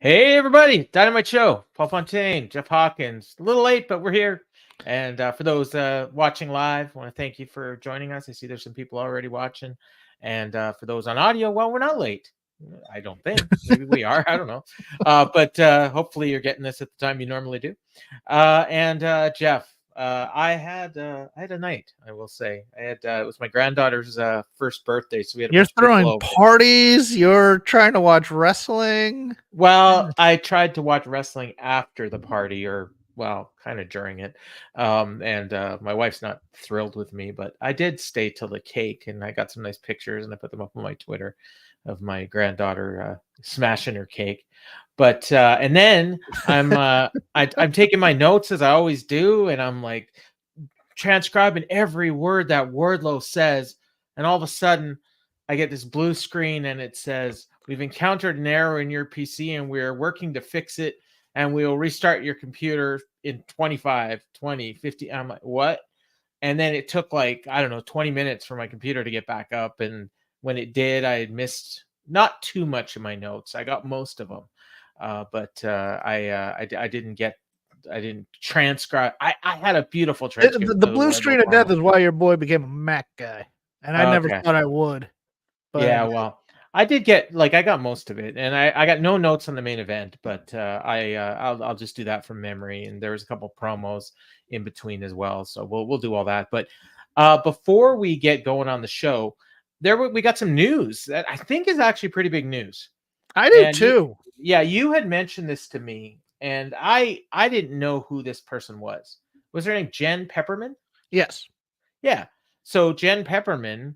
Hey, everybody. Dynamite Show. Paul Fontaine, Jeff Hawkins. A little late, but we're here. And for those watching live, I want to thank you for joining us. I see there's some people already watching. And for those on audio, well, we're not late. I don't think. Maybe we are. I don't know. But hopefully you're getting this at the time you normally do. And Jeff, I had a night, I will say. It was my granddaughter's first birthday, so we had a You're bunch of people throwing over. parties. You're trying to watch wrestling. Well, I tried to watch wrestling after the party, or kind of during it. And my wife's not thrilled with me, but I did stay till the cake, and I got some nice pictures, and I put them up on my Twitter of my granddaughter smashing her cake. But and then I'm taking my notes as I always do, and I'm like transcribing every word that Wardlow says, and all of a sudden I get this blue screen and it says, "We've encountered an error in your PC and we're working to fix it, and we will restart your computer in 25, 20, 50. I'm like, what? And then it took 20 minutes for my computer to get back up. And when it did, I had missed not too much of my notes. I got most of them. But I didn't transcribe. I had a beautiful transcript. The blue screen of death is why your boy became a Mac guy, and I never thought I would. But yeah, well, I did get I got most of it, and I got no notes on the main event, but I'll just do that from memory. And there was a couple promos in between as well, so we'll do all that. But before we get going on the show, we got some news that I think is actually pretty big news. I do too. You had mentioned this to me, and I didn't know who this person was. Was her name Jen Pepperman? Yes. Yeah. So Jen Pepperman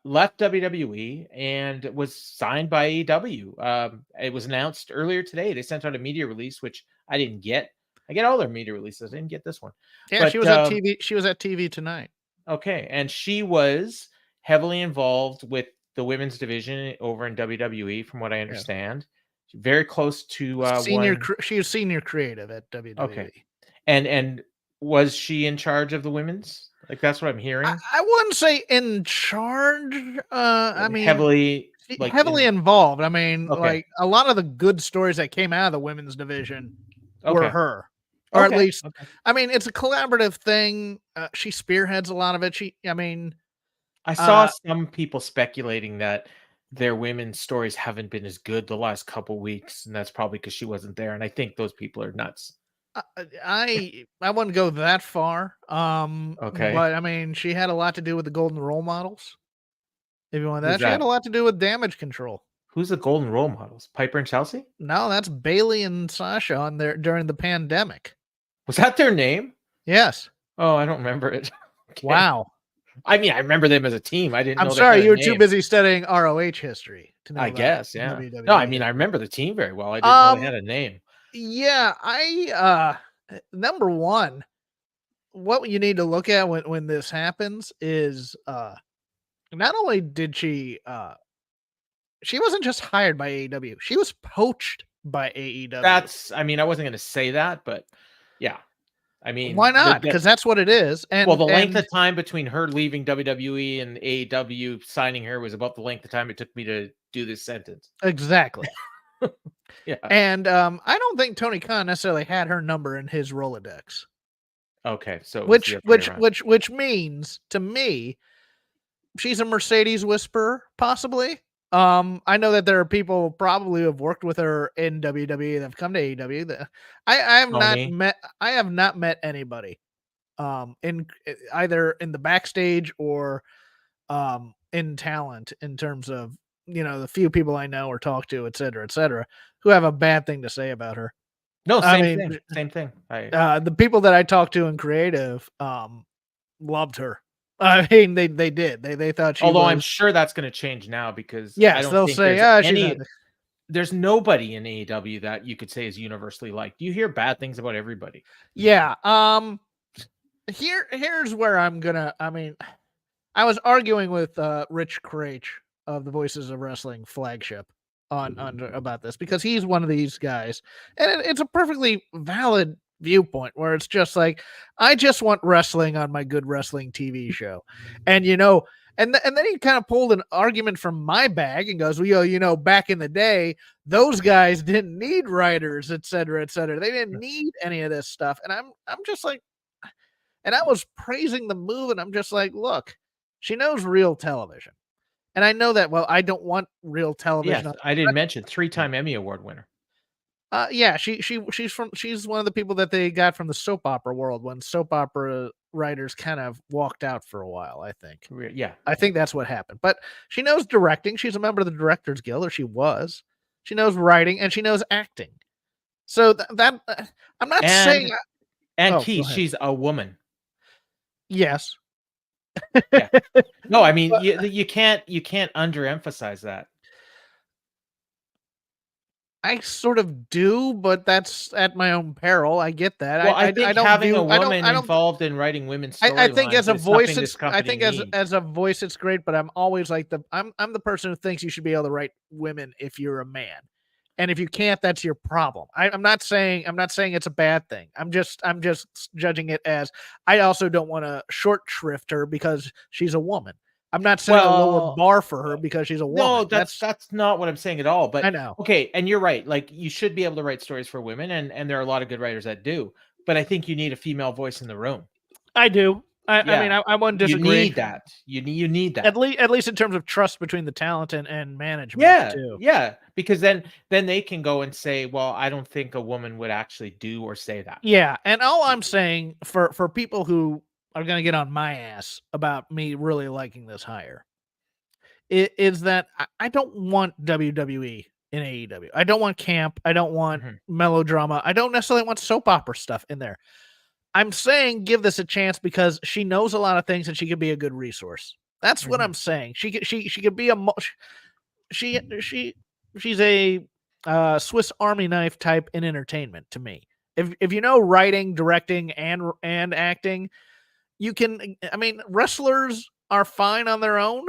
left WWE and was signed by AEW. It was announced earlier today. They sent out a media release, which I didn't get. I get all their media releases. I didn't get this one. Yeah, but, she was at TV. She was at TV tonight. Okay, and she was heavily involved with the women's division over in WWE, from what I understand. Yeah. Very close to she was senior creative at WWE. Okay, and was she in charge of the women's? That's what I'm hearing. I wouldn't say in charge. I mean, heavily involved. I mean, a lot of the good stories that came out of the women's division were her, or at least. Okay. I mean, it's a collaborative thing. She spearheads a lot of it. I saw some people speculating that their women's stories haven't been as good the last couple weeks, and that's probably because she wasn't there. And I think those people are nuts. I wouldn't go that far. Okay. But I mean, she had a lot to do with the Golden Role Models. If you want that, she had a lot to do with Damage Control. Who's the Golden Role Models? Piper and Chelsea? No, that's Bailey and Sasha on there during the pandemic. Was that their name? Yes. Oh, I don't remember it. Okay. Wow. I mean, I remember them as a team. I didn't know. I'm sorry, you were too busy studying ROH history to know. I guess, yeah. WWE. No, I mean, I remember the team very well. I didn't know they had a name. Yeah, number one, what you need to look at when this happens is not only did she wasn't just hired by AEW, she was poached by AEW. I wasn't going to say that, but yeah. I mean, why not? Because that's what it is. And the length of time between her leaving WWE and AEW signing her was about the length of time it took me to do this sentence. Exactly. Yeah. And I don't think Tony Khan necessarily had her number in his Rolodex. Okay, so which means to me, she's a Mercedes whisperer, possibly. I know that there are people probably who have worked with her in WWE that have come to AEW. I have not met anybody in either in the backstage or in talent, in terms of, the few people I know or talk to, et cetera, who have a bad thing to say about her. No, same thing. The people that I talked to in creative loved her. I mean, they did. They thought she. Although I'm sure that's going to change now, because they'll say, there's nobody in AEW that you could say is universally liked. You hear bad things about everybody. Yeah. Here's where I'm gonna. I mean, I was arguing with Rich Craich of the Voices of Wrestling flagship on about this, because he's one of these guys, and it's a perfectly valid viewpoint where it's just like, I just want wrestling on my good wrestling TV show. And And then he kind of pulled an argument from my bag and goes, well, you know, back in the day, those guys didn't need writers, et cetera, et cetera. They didn't need any of this stuff. And I'm just like, and I was praising the move, and I'm just like, look, she knows real television. And I know that, well, I don't want real television. Yes, I didn't mention 3-time Emmy Award winner. Yeah, she's one of the people that they got from the soap opera world when soap opera writers kind of walked out for a while, I think. Yeah. I think that's what happened. But she knows directing. She's a member of the Directors Guild, or she was. She knows writing and she knows acting. So that I'm not saying. And Keith, she's a woman. Yes. Yeah. No, I mean you can't underemphasize that. I sort of do, but that's at my own peril. I get that. Well, I think don't having view, a woman involved in writing women's storylines. I think as a voice, as a voice, it's great. But I'm always like I'm the person who thinks you should be able to write women if you're a man, and if you can't, that's your problem. I'm not saying it's a bad thing. I'm just judging it as I also don't want to short shrift her because she's a woman. I'm not saying a lower bar for her because she's a woman. No, that's not what I'm saying at all. But I know. Okay, and you're right. Like, you should be able to write stories for women, and there are a lot of good writers that do. But I think you need a female voice in the room. I do. I mean, I wouldn't disagree. You need that. You need that. At least in terms of trust between the talent and management. Too. Yeah. Because then they can go and say, well, I don't think a woman would actually do or say that. Yeah, and all I'm saying for people who are going to get on my ass about me really liking this hire is that I don't want WWE in AEW. I don't want camp. I don't want melodrama. I don't necessarily want soap opera stuff in there. I'm saying give this a chance because she knows a lot of things and she could be a good resource. That's what I'm saying. She could be she's a Swiss Army knife type in entertainment to me. If you know writing, directing, and acting, you can. I mean, wrestlers are fine on their own,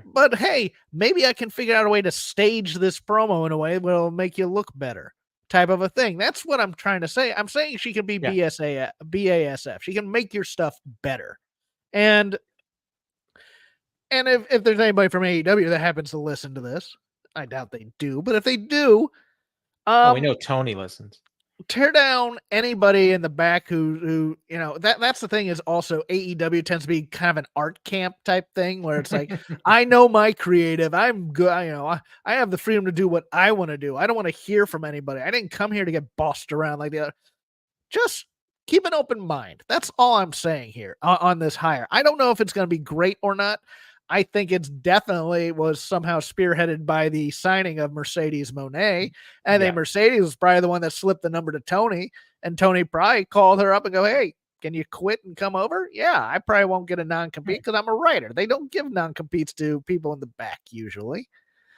but hey, maybe I can figure out a way to stage this promo in a way that'll make you look better, type of a thing. That's what I'm trying to say. I'm saying she can be BASF. She can make your stuff better, and if there's anybody from AEW that happens to listen to this, I doubt they do, but if they do, we know Toni listens. Tear down anybody in the back who you know, that's the thing is also AEW tends to be kind of an art camp type thing where it's like, I know my creative, I'm good, you know, I have the freedom to do what I want to do. I don't want to hear from anybody. I didn't come here to get bossed around like the other. Just keep an open mind. That's all I'm saying here on this hire. I don't know if it's going to be great or not. I think it's definitely was somehow spearheaded by the signing of Mercedes Moné. And then Mercedes was probably the one that slipped the number to Toni. And Toni probably called her up and go, hey, can you quit and come over? Yeah, I probably won't get a non-compete because I'm a writer. They don't give non-competes to people in the back usually.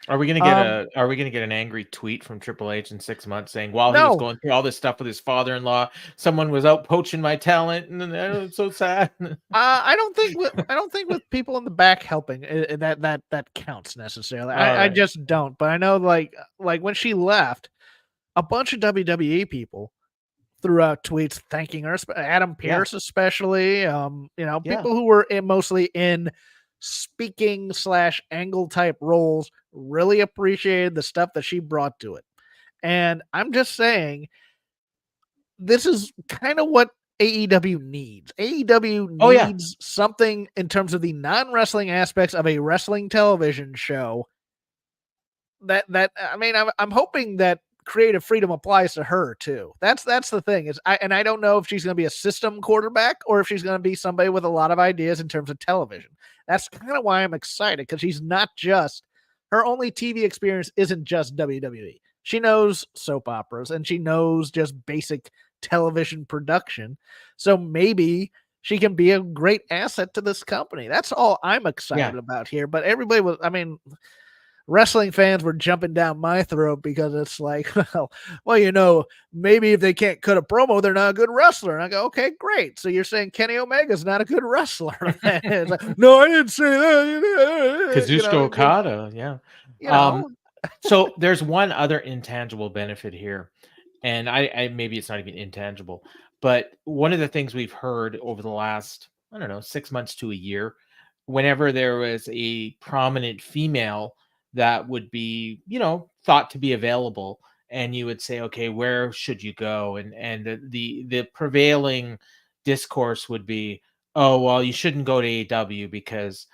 Are we gonna get an angry tweet from Triple H in 6 months saying while he was going through all this stuff with his father-in-law, someone was out poaching my talent, and it's so sad? I don't think with people in the back helping that counts necessarily. I just don't. But I know like when she left, a bunch of WWE people threw out tweets thanking her, Adam Pearce especially. People who were mostly in speaking / angle type roles really appreciated the stuff that she brought to it. And I'm just saying, this is kind of what AEW needs. AEW needs something in terms of the non-wrestling aspects of a wrestling television show. That I mean, I'm hoping that creative freedom applies to her too. That's the thing I don't know if she's going to be a system quarterback or if she's going to be somebody with a lot of ideas in terms of television. That's kind of why I'm excited, because she's not just, her only TV experience isn't just WWE. She knows soap operas and she knows just basic television production. So maybe she can be a great asset to this company. That's all I'm excited about here. But everybody was, I mean, wrestling fans were jumping down my throat because it's like, well, you know, maybe if they can't cut a promo, they're not a good wrestler. And I go, okay, great. So you're saying Kenny Omega's not a good wrestler? It's like, no, I didn't say that. Kazuchika Okada, So there's one other intangible benefit here, and I maybe it's not even intangible, but one of the things we've heard over the last, I don't know, 6 months to a year whenever there was a prominent female that would be, thought to be available, and you would say, okay, where should you go? And the prevailing discourse would be, oh, well, you shouldn't go to AEW because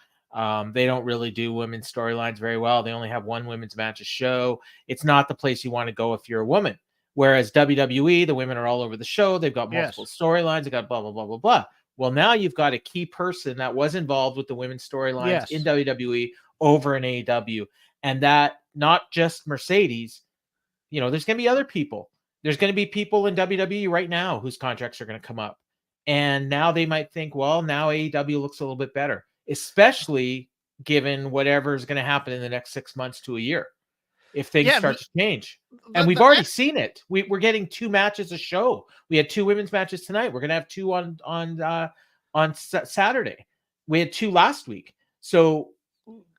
they don't really do women's storylines very well. They only have one women's match a show. It's not the place you want to go if you're a woman. Whereas WWE, the women are all over the show. They've got multiple storylines. They got blah, blah, blah, blah, blah. Well, now you've got a key person that was involved with the women's storylines in WWE over in AEW. And that not just Mercedes, there's going to be other people. There's going to be people in WWE right now whose contracts are going to come up. And now they might think, well, now AEW looks a little bit better, especially given whatever's going to happen in the next 6 months to a year. If things start to change. And we've already seen it. We're getting 2 matches a show. We had 2 women's matches tonight. We're going to have 2 on Saturday. We had 2 last week. So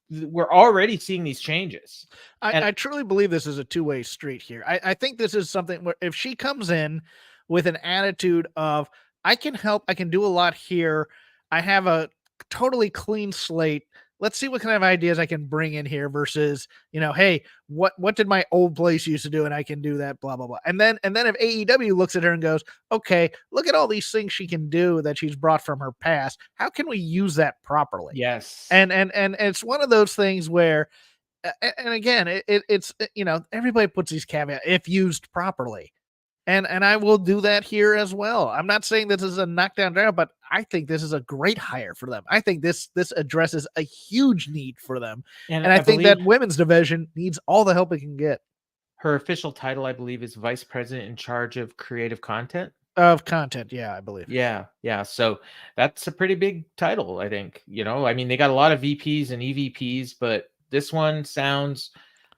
we're already seeing these changes. I truly believe this is a two-way street here. I think this is something where if she comes in with an attitude of, I can help, I can do a lot here, I have a totally clean slate, let's see what kind of ideas I can bring in here versus, hey, what did my old place used to do? And I can do that, blah, blah, blah. And then if AEW looks at her and goes, okay, look at all these things she can do that she's brought from her past. How can we use that properly? Yes. And it's one of those things where, and again, it's, everybody puts these caveats, if used properly. And I will do that here as well. I'm not saying this is a knockdown drag, but I think this is a great hire for them. I think this addresses a huge need for them. And I think that women's division needs all the help it can get. Her official title, I believe, is Vice President in charge of creative content. Yeah, I believe. Yeah. So that's a pretty big title, I think. I mean, they got a lot of VPs and EVPs, but this one sounds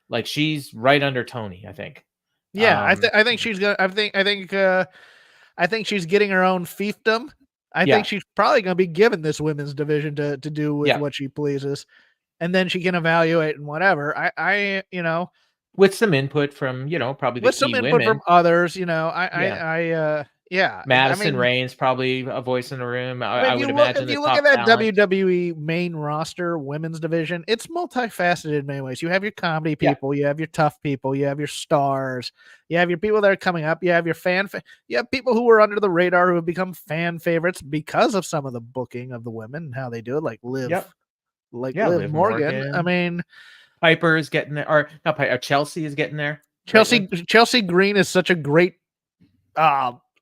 like she's right under Toni, I think. Yeah, I think she's gonna. I think she's getting her own fiefdom. I think she's probably gonna be given this women's division to do with what she pleases, and then she can evaluate and whatever. I with some input from probably the key women from others. Madison Rain's probably a voice in the room. I would imagine. If you look at that WWE main roster women's division, it's multifaceted in many ways. You have your comedy people, you have your tough people, you have your stars, you have your people that are coming up, you have your you have people who were under the radar who have become fan favorites because of some of the booking of the women and how they do it, like Liv Morgan. I mean, Piper is getting there, or not Piper, Chelsea is getting there. Chelsea Green is such a great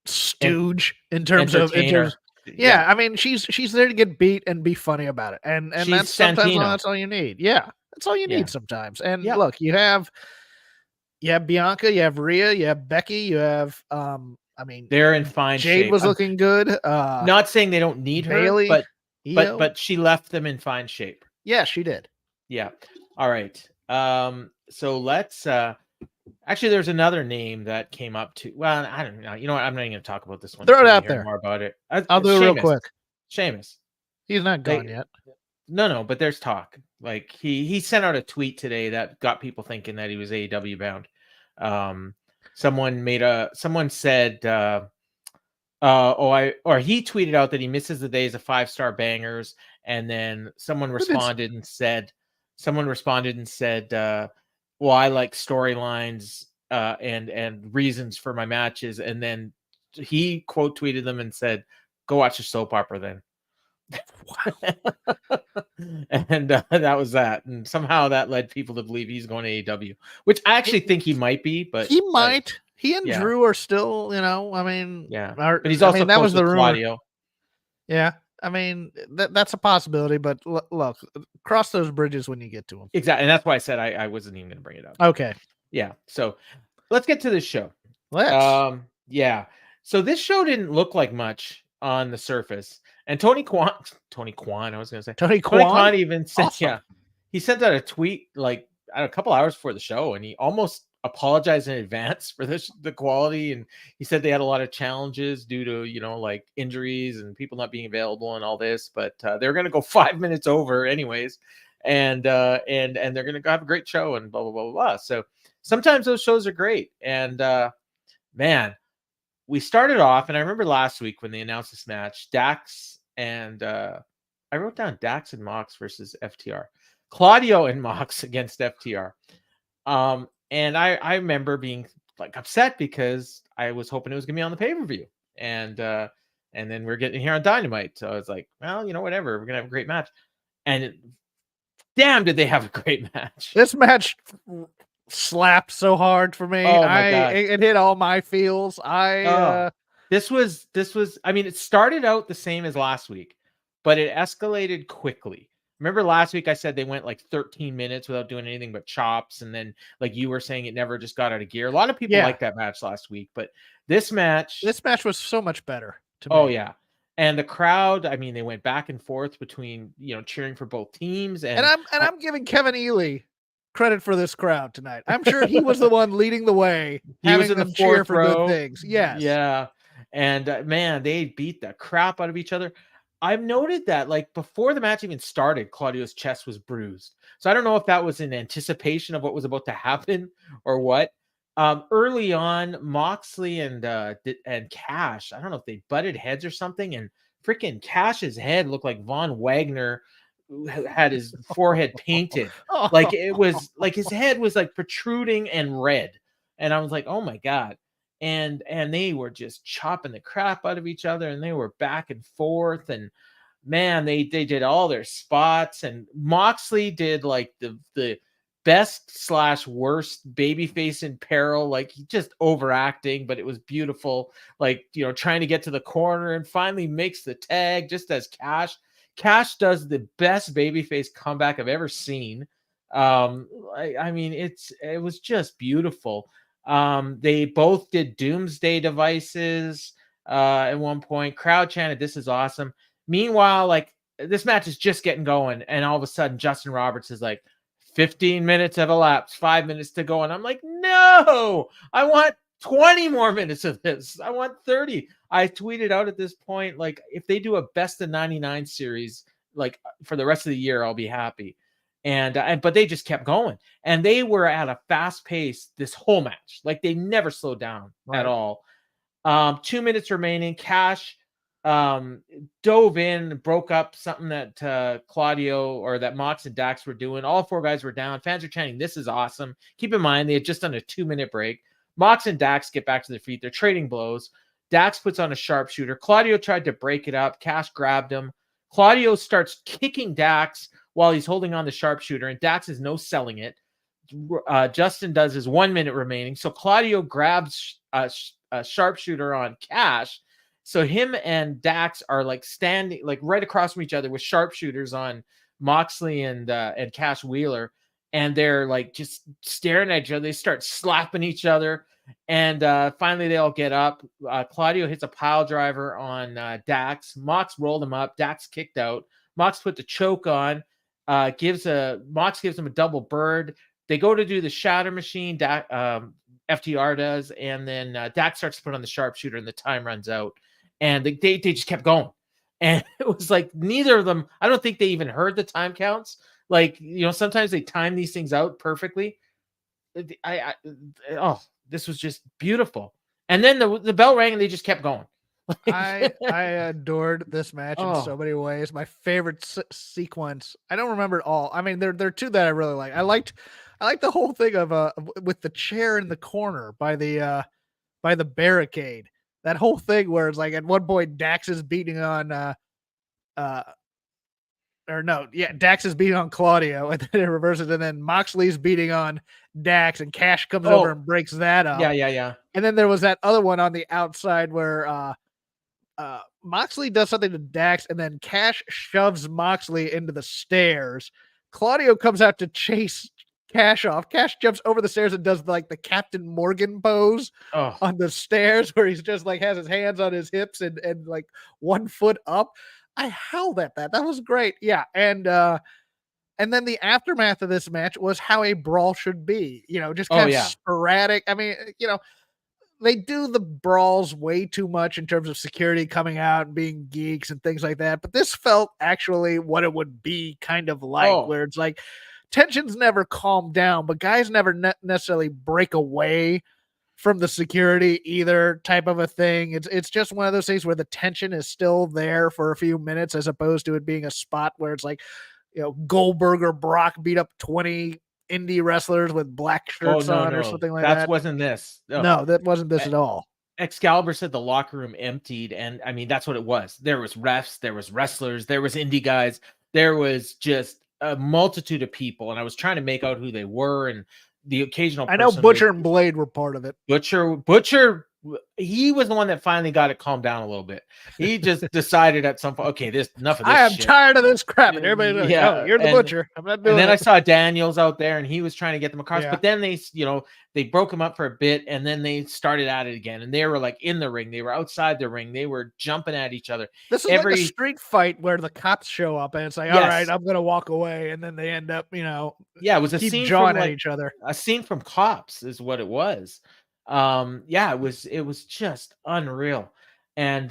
stooge in terms of I mean she's there to get beat and be funny about it, and that's sometimes that's all you need. That's all you need sometimes. And look, you have Bianca, you have Rhea, you have Becky, you have I mean they're in fine Jade shape. Was looking good. Not saying they don't need Bailey, her, but she left them in fine shape. Yeah, she did. Yeah. All right. So let's actually, there's another name that came up to. Well, I don't know. You know what? I'm not even going to talk about this one. Throw it out there. More about it. I'll do it real quick. Sheamus. He's not gone yet. No, but there's talk. Like he sent out a tweet today that got people thinking that he was AEW bound. Someone said, he tweeted out that he misses the days of 5-star bangers, and then someone responded and said, well, I like storylines and reasons for my matches. And then he quote tweeted them and said, go watch a soap opera then. And that was that. And somehow that led people to believe he's going to AEW, which I actually think he might be, but he might. He and Drew are still, I mean, but he's also that was the rumor. Claudio. Yeah. I mean, that's a possibility, but look, cross those bridges when you get to them. Exactly. And that's why I said I wasn't even going to bring it up. Okay. Yeah. So let's get to this show. Let's. Yeah. So this show didn't look like much on the surface. And Tony Kwan, I was going to say. Tony Kwan even said, he sent out a tweet like a couple hours before the show, and he almost apologized in advance for the quality, and he said they had a lot of challenges due to like injuries and people not being available and all this, but they're going to go 5 minutes over anyways, and they're going to have a great show and blah blah blah blah blah. So sometimes those shows are great, and man, we started off, and I remember last week when they announced this match, Dax and I wrote down Dax and Mox versus FTR. Claudio and Mox against FTR. And I remember being like upset because I was hoping it was gonna be on the pay-per-view. And then we're getting here on Dynamite. So I was like, well, whatever, we're gonna have a great match. And damn, did they have a great match. This match slapped so hard for me. Oh my God. It hit all my feels. This was, I mean, it started out the same as last week, but it escalated quickly. Remember last week I said they went like 13 minutes without doing anything but chops, and then like you were saying, it never just got out of gear. A lot of people liked that match last week, but this match was so much better to me. Oh yeah. And the crowd, I mean, they went back and forth between, cheering for both teams. And I'm giving Kevin Ely credit for this crowd tonight. I'm sure he was the one leading the way. He was in the fourth row. Good things. Yes. Yeah. And man, they beat the crap out of each other. I've noted that like before the match even started, Claudio's chest was bruised. So I don't know if that was in anticipation of what was about to happen or what. Early on, Moxley and Cash, I don't know if they butted heads or something, and freaking Cash's head looked like Von Wagner had his forehead painted. Like it was like his head was like protruding and red. And I was like, oh my God. And they were just chopping the crap out of each other, and they were back and forth, and man, they did all their spots, and Moxley did like the best / worst babyface in peril, like he just overacting, but it was beautiful. Like, trying to get to the corner and finally makes the tag just as Cash does the best babyface comeback I've ever seen. I mean, it was just beautiful. They both did doomsday devices at one point. Crowd chanted, "This is awesome." Meanwhile, like this match is just getting going, and all of a sudden Justin Roberts is like, 15 minutes have elapsed, 5 minutes to go. And I'm like, no, I want 20 more minutes of this. I want 30. I tweeted out at this point, like, if they do a best of 99 series, like for the rest of the year, I'll be happy. But they just kept going, and they were at a fast pace this whole match. Like they never slowed down at all. 2 minutes remaining. Cash dove in, broke up something that Claudio or that Mox and Dax were doing. All 4 guys were down. Fans are chanting, "This is awesome." Keep in mind, they had just done a 2-minute break. Mox and Dax get back to their feet. They're trading blows. Dax puts on a sharpshooter. Claudio tried to break it up. Cash grabbed him. Claudio starts kicking Dax while he's holding on the sharpshooter, and Dax is no selling it. Justin does his 1 minute remaining. So Claudio grabs a sharpshooter on Cash. So him and Dax are like standing like right across from each other with sharpshooters on Moxley and Cash Wheeler. And they're like just staring at each other. They start slapping each other. And finally they all get up. Claudio hits a pile driver on Dax. Mox rolled him up. Dax kicked out. Mox put the choke on. Mox gives him a double bird. They go to do the shatter machine. FTR does. And then Dax starts to put on the sharpshooter, and the time runs out. And they just kept going. And it was like neither of them, I don't think they even heard the time counts. Like, sometimes they time these things out perfectly. This was just beautiful. And then the bell rang and they just kept going. I adored this match in so many ways. My favorite sequence. I don't remember it all. I mean, there are 2 that I really like. I liked the whole thing of with the chair in the corner by the barricade. That whole thing where it's like at one point Dax is beating on Dax is beating on Claudio, and then it reverses, and then Moxley's beating on Dax, and Cash comes over and breaks that up. Yeah. And then there was that other one on the outside where Moxley does something to Dax, and then Cash shoves Moxley into the stairs. Claudio comes out to chase Cash off. Cash jumps over the stairs and does like the Captain Morgan pose on the stairs, where he's just like has his hands on his hips and like 1 foot up. I howled at that. That was great. Yeah. And then the aftermath of this match was how a brawl should be, just kind of sporadic. I mean, they do the brawls way too much in terms of security coming out and being geeks and things like that. But this felt actually what it would be kind of like, where it's like tensions never calm down, but guys never necessarily break away from the security either type of a thing. It's just one of those things where the tension is still there for a few minutes, as opposed to it being a spot where it's like, Goldberg or Brock beat up 20 indie wrestlers with black shirts on or something like that. Wasn't this. No, that wasn't this at all. Excalibur said the locker room emptied, and I mean, that's what it was. There was refs, there was wrestlers, there was indie guys, there was just a multitude of people, and I was trying to make out who they were, and the occasional I know Butcher and Blade were part of it. Butcher, he was the one that finally got it calmed down a little bit. He just decided at some point, okay, enough of this. I am tired of this crap. And everybody's like, yeah, oh, you're the Butcher. I'm not doing and then it. I saw Daniels out there, and he was trying to get them across. Yeah. But then they broke him up for a bit, and then they started at it again. And they were like in the ring. They were outside the ring. They were jumping at each other. This is like a street fight where the cops show up, and it's like, all right, I'm going to walk away. And then they end up, it was a scene jawing at each other. A scene from Cops is what it was. It was just unreal. And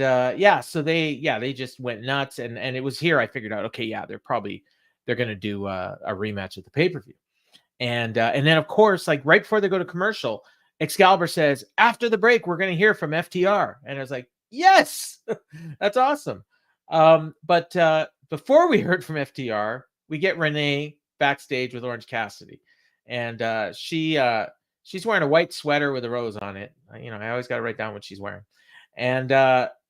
so they just went nuts, and it was here I figured out, okay, they're gonna do a rematch at the pay-per-view. And then of course, like right before they go to commercial, Excalibur says, after the break we're gonna hear from FTR, and I was like, yes, that's awesome. But before we heard from FTR, we get Renee backstage with Orange Cassidy, and she's wearing a white sweater with a rose on it. I always got to write down what she's wearing. And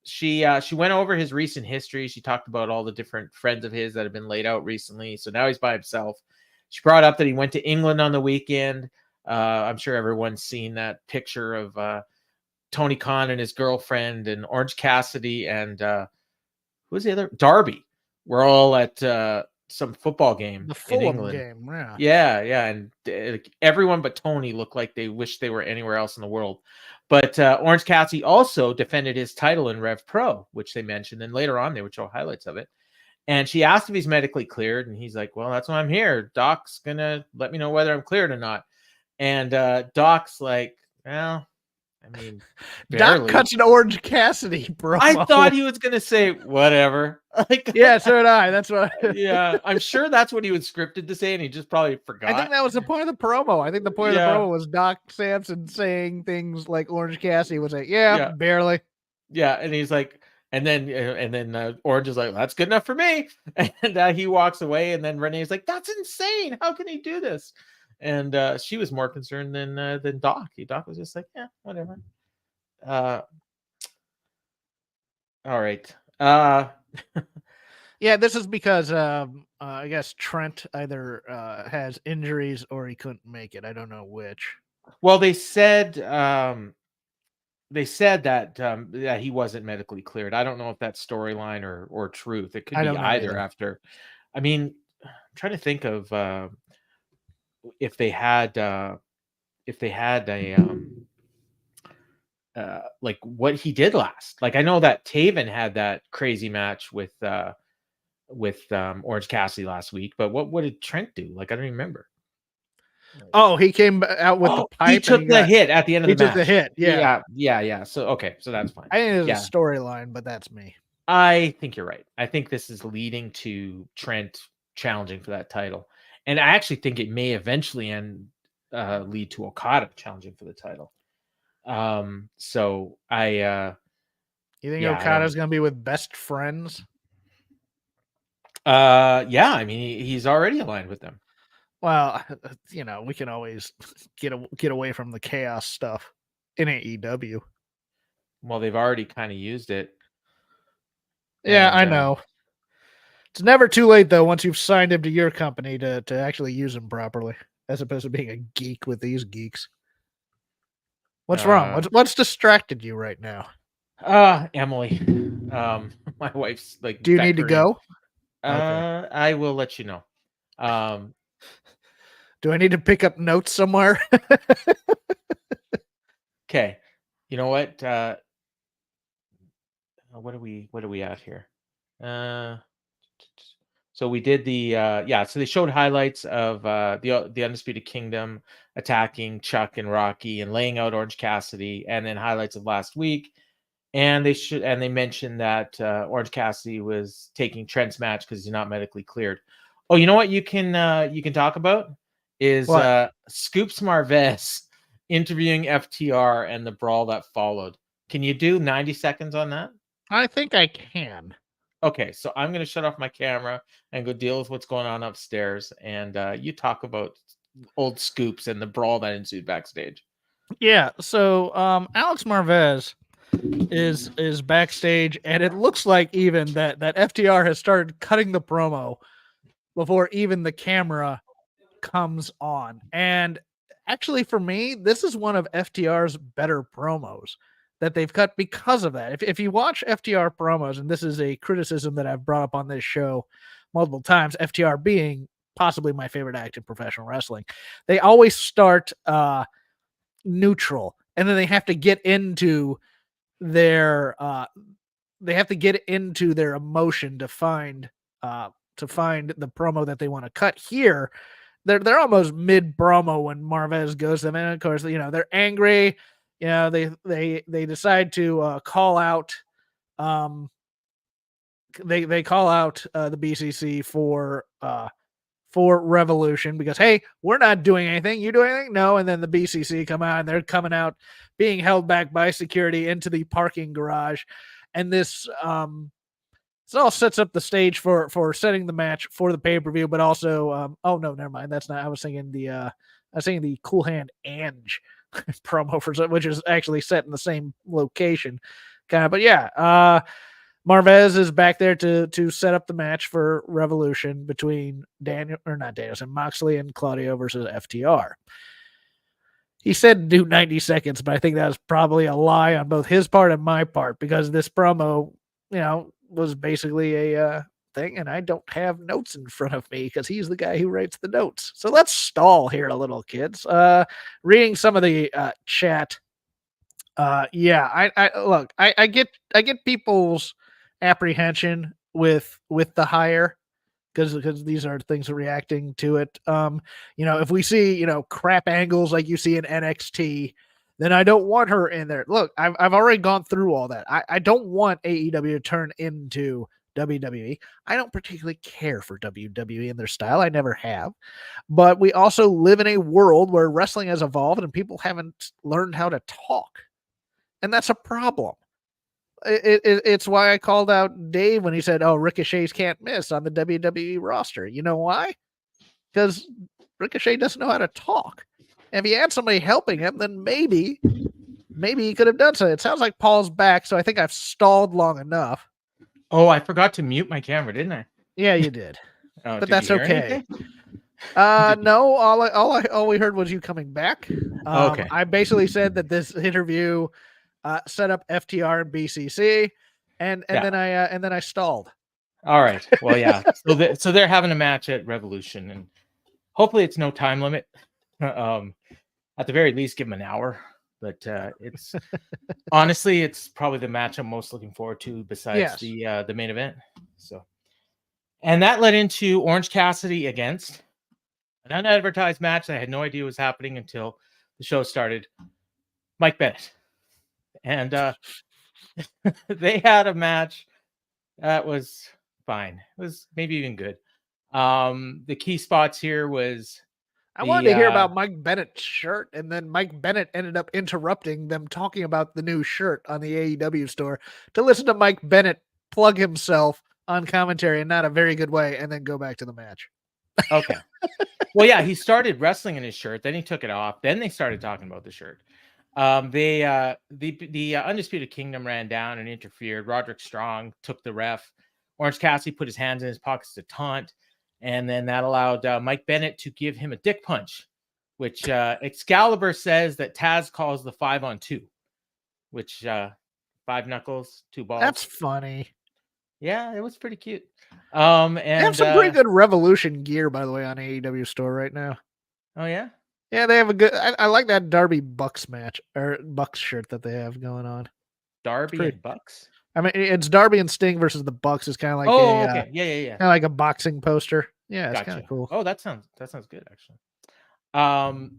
she went over his recent history. She talked about all the different friends of his that have been laid out recently. So now he's by himself. She brought up that he went to England on the weekend. I'm sure everyone's seen that picture of Tony Khan and his girlfriend and Orange Cassidy and who's the other? Darby. We're all at some football game in England. Game, yeah, and everyone but Tony looked like they wished they were anywhere else in the world. But Orange Cassidy also defended his title in Rev Pro, which they mentioned, and later on they would show highlights of it. And she asked if he's medically cleared, and he's like, "Well, that's why I'm here. Doc's gonna let me know whether I'm cleared or not." And Doc's like, "Well, I mean, barely." Doc cuts an Orange Cassidy, bro. I thought he was gonna say whatever. Yeah, so did I. That's what. Yeah, I'm sure that's what he was scripted to say, and he just probably forgot. I think that was the point of the promo. I think the point of the promo was Doc Samson saying things like Orange Cassidy was like, "Yeah, barely." Yeah, and he's like, and then Orange is like, "That's good enough for me," and he walks away, and then Renee's like, "That's insane! How can he do this?" And she was more concerned than Doc. Doc was just like, "Yeah, whatever." All right. Yeah, this is because I guess Trent either has injuries or he couldn't make it. I don't know which. Well, they said that that he wasn't medically cleared. I don't know if that's storyline or truth. It could be either. After, I mean, I'm trying to think of if they had a like what he did last. Like I know that Taven had that crazy match with Orange Cassidy last week, but what did Trent do? Like I don't even remember. Oh, he came out with the pipe. He took the hit at the end of the match. He took the hit. Yeah. So okay, so that's fine. I think it was a storyline, but that's me. I think you're right. I think this is leading to Trent challenging for that title, and I actually think it may eventually lead to Okada challenging for the title. So you think Okada's gonna be with Best Friends? Yeah, I mean he's already aligned with them. Well, we can always get away from the chaos stuff in AEW. Well, they've already kind of used it. Yeah, I know. It's never too late though once you've signed him to your company to actually use him properly, as opposed to being a geek with these geeks. What's wrong? What's distracted you right now? Emily. My wife's like. Do you need to go? Okay. I will let you know. Do I need to pick up notes somewhere? Okay. You know what? What are we at here? So we did so they showed highlights of the Undisputed Kingdom attacking Chuck and Rocky and laying out Orange Cassidy, and then highlights of last week. And they mentioned that Orange Cassidy was taking Trent's match because he's not medically cleared. Oh, you know what you can talk about is Scoops Marves interviewing FTR and the brawl that followed. Can you do 90 seconds on that? I think I can. Okay, so I'm going to shut off my camera and go deal with what's going on upstairs, and you talk about old scoops and the brawl that ensued backstage. Yeah, so Alex Marvez is backstage, and it looks like even that FTR has started cutting the promo before even the camera comes on. And actually, for me, this is one of FTR's better promos that they've cut because of that. If you watch FTR promos, and this is a criticism that I've brought up on this show multiple times, FTR being possibly my favorite act in professional wrestling, they always start neutral, and then they have to get into their emotion to find the promo that they want to cut. Here they're almost mid promo when Marvez goes to them, and of course, they're angry. They decide to call out they call out the BCC for Revolution because, hey, we're not doing anything. You do anything? No. And then the BCC come out, and they're coming out being held back by security into the parking garage. And this all sets up the stage for setting the match for the pay-per-view, but also, oh no, never mind. That's not, I was thinking the Cool Hand Ange promo which is actually set in the same location. Kind of, but yeah, Marvez is back there to set up the match for Revolution between Moxley and Claudio versus FTR. He said do 90 seconds, but I think that was probably a lie on both his part and my part, because this promo, was basically a thing, and I don't have notes in front of me because he's the guy who writes the notes. So let's stall here a little, kids. Reading some of the chat. Yeah, I get people's apprehension with the hire because these are things reacting to it. If we see crap angles like you see in NXT, then I don't want her in there. Look, I've already gone through all that. I don't want AEW to turn into WWE. I don't particularly care for WWE and their style. I never have. But we also live in a world where wrestling has evolved and people haven't learned how to talk. And that's a problem. It's why I called out Dave when he said, "Oh, Ricochet's can't miss on the WWE roster." You know why? Because Ricochet doesn't know how to talk. And if he had somebody helping him, then maybe he could have done so. It sounds like Paul's back, so I think I've stalled long enough. Oh, I forgot to mute my camera, didn't I? Yeah, you did. But that's okay. No, all we heard was you coming back. Okay. I basically said that this interview set up FTR and BCC, and then I stalled. All right. Well, yeah. So they're having a match at Revolution, and hopefully it's no time limit. At the very least, give them an hour. But it's honestly, it's probably the match I'm most looking forward to besides the main event. So, and that led into Orange Cassidy against an unadvertised match that I had no idea was happening until the show started. Mike Bennett. And they had a match that was fine. It was maybe even good. The key spots here was I wanted to hear about Mike Bennett's shirt, and then Mike Bennett ended up interrupting them talking about the new shirt on the AEW store to listen to Mike Bennett plug himself on commentary in not a very good way, and then go back to the match. Okay. Well, yeah, he started wrestling in his shirt, then he took it off, then they started talking about the shirt. The Undisputed Kingdom ran down and interfered. Roderick Strong took the ref. Orange Cassidy put his hands in his pockets to taunt, and then that allowed Mike Bennett to give him a dick punch, which Excalibur says that Taz calls the 5-on-2, which 5 knuckles, 2 balls. That's funny. Yeah, it was pretty cute. And they have some pretty good Revolution gear, by the way, on AEW store right now. Oh yeah. Yeah, they have a good. I like that Darby Bucks match or Bucks shirt that they have going on. Darby and Bucks. I mean, it's Darby and Sting versus the Bucks. It's kind of like okay, yeah. Kind of like a boxing poster. Yeah, it's kind of cool. Oh, that sounds good actually.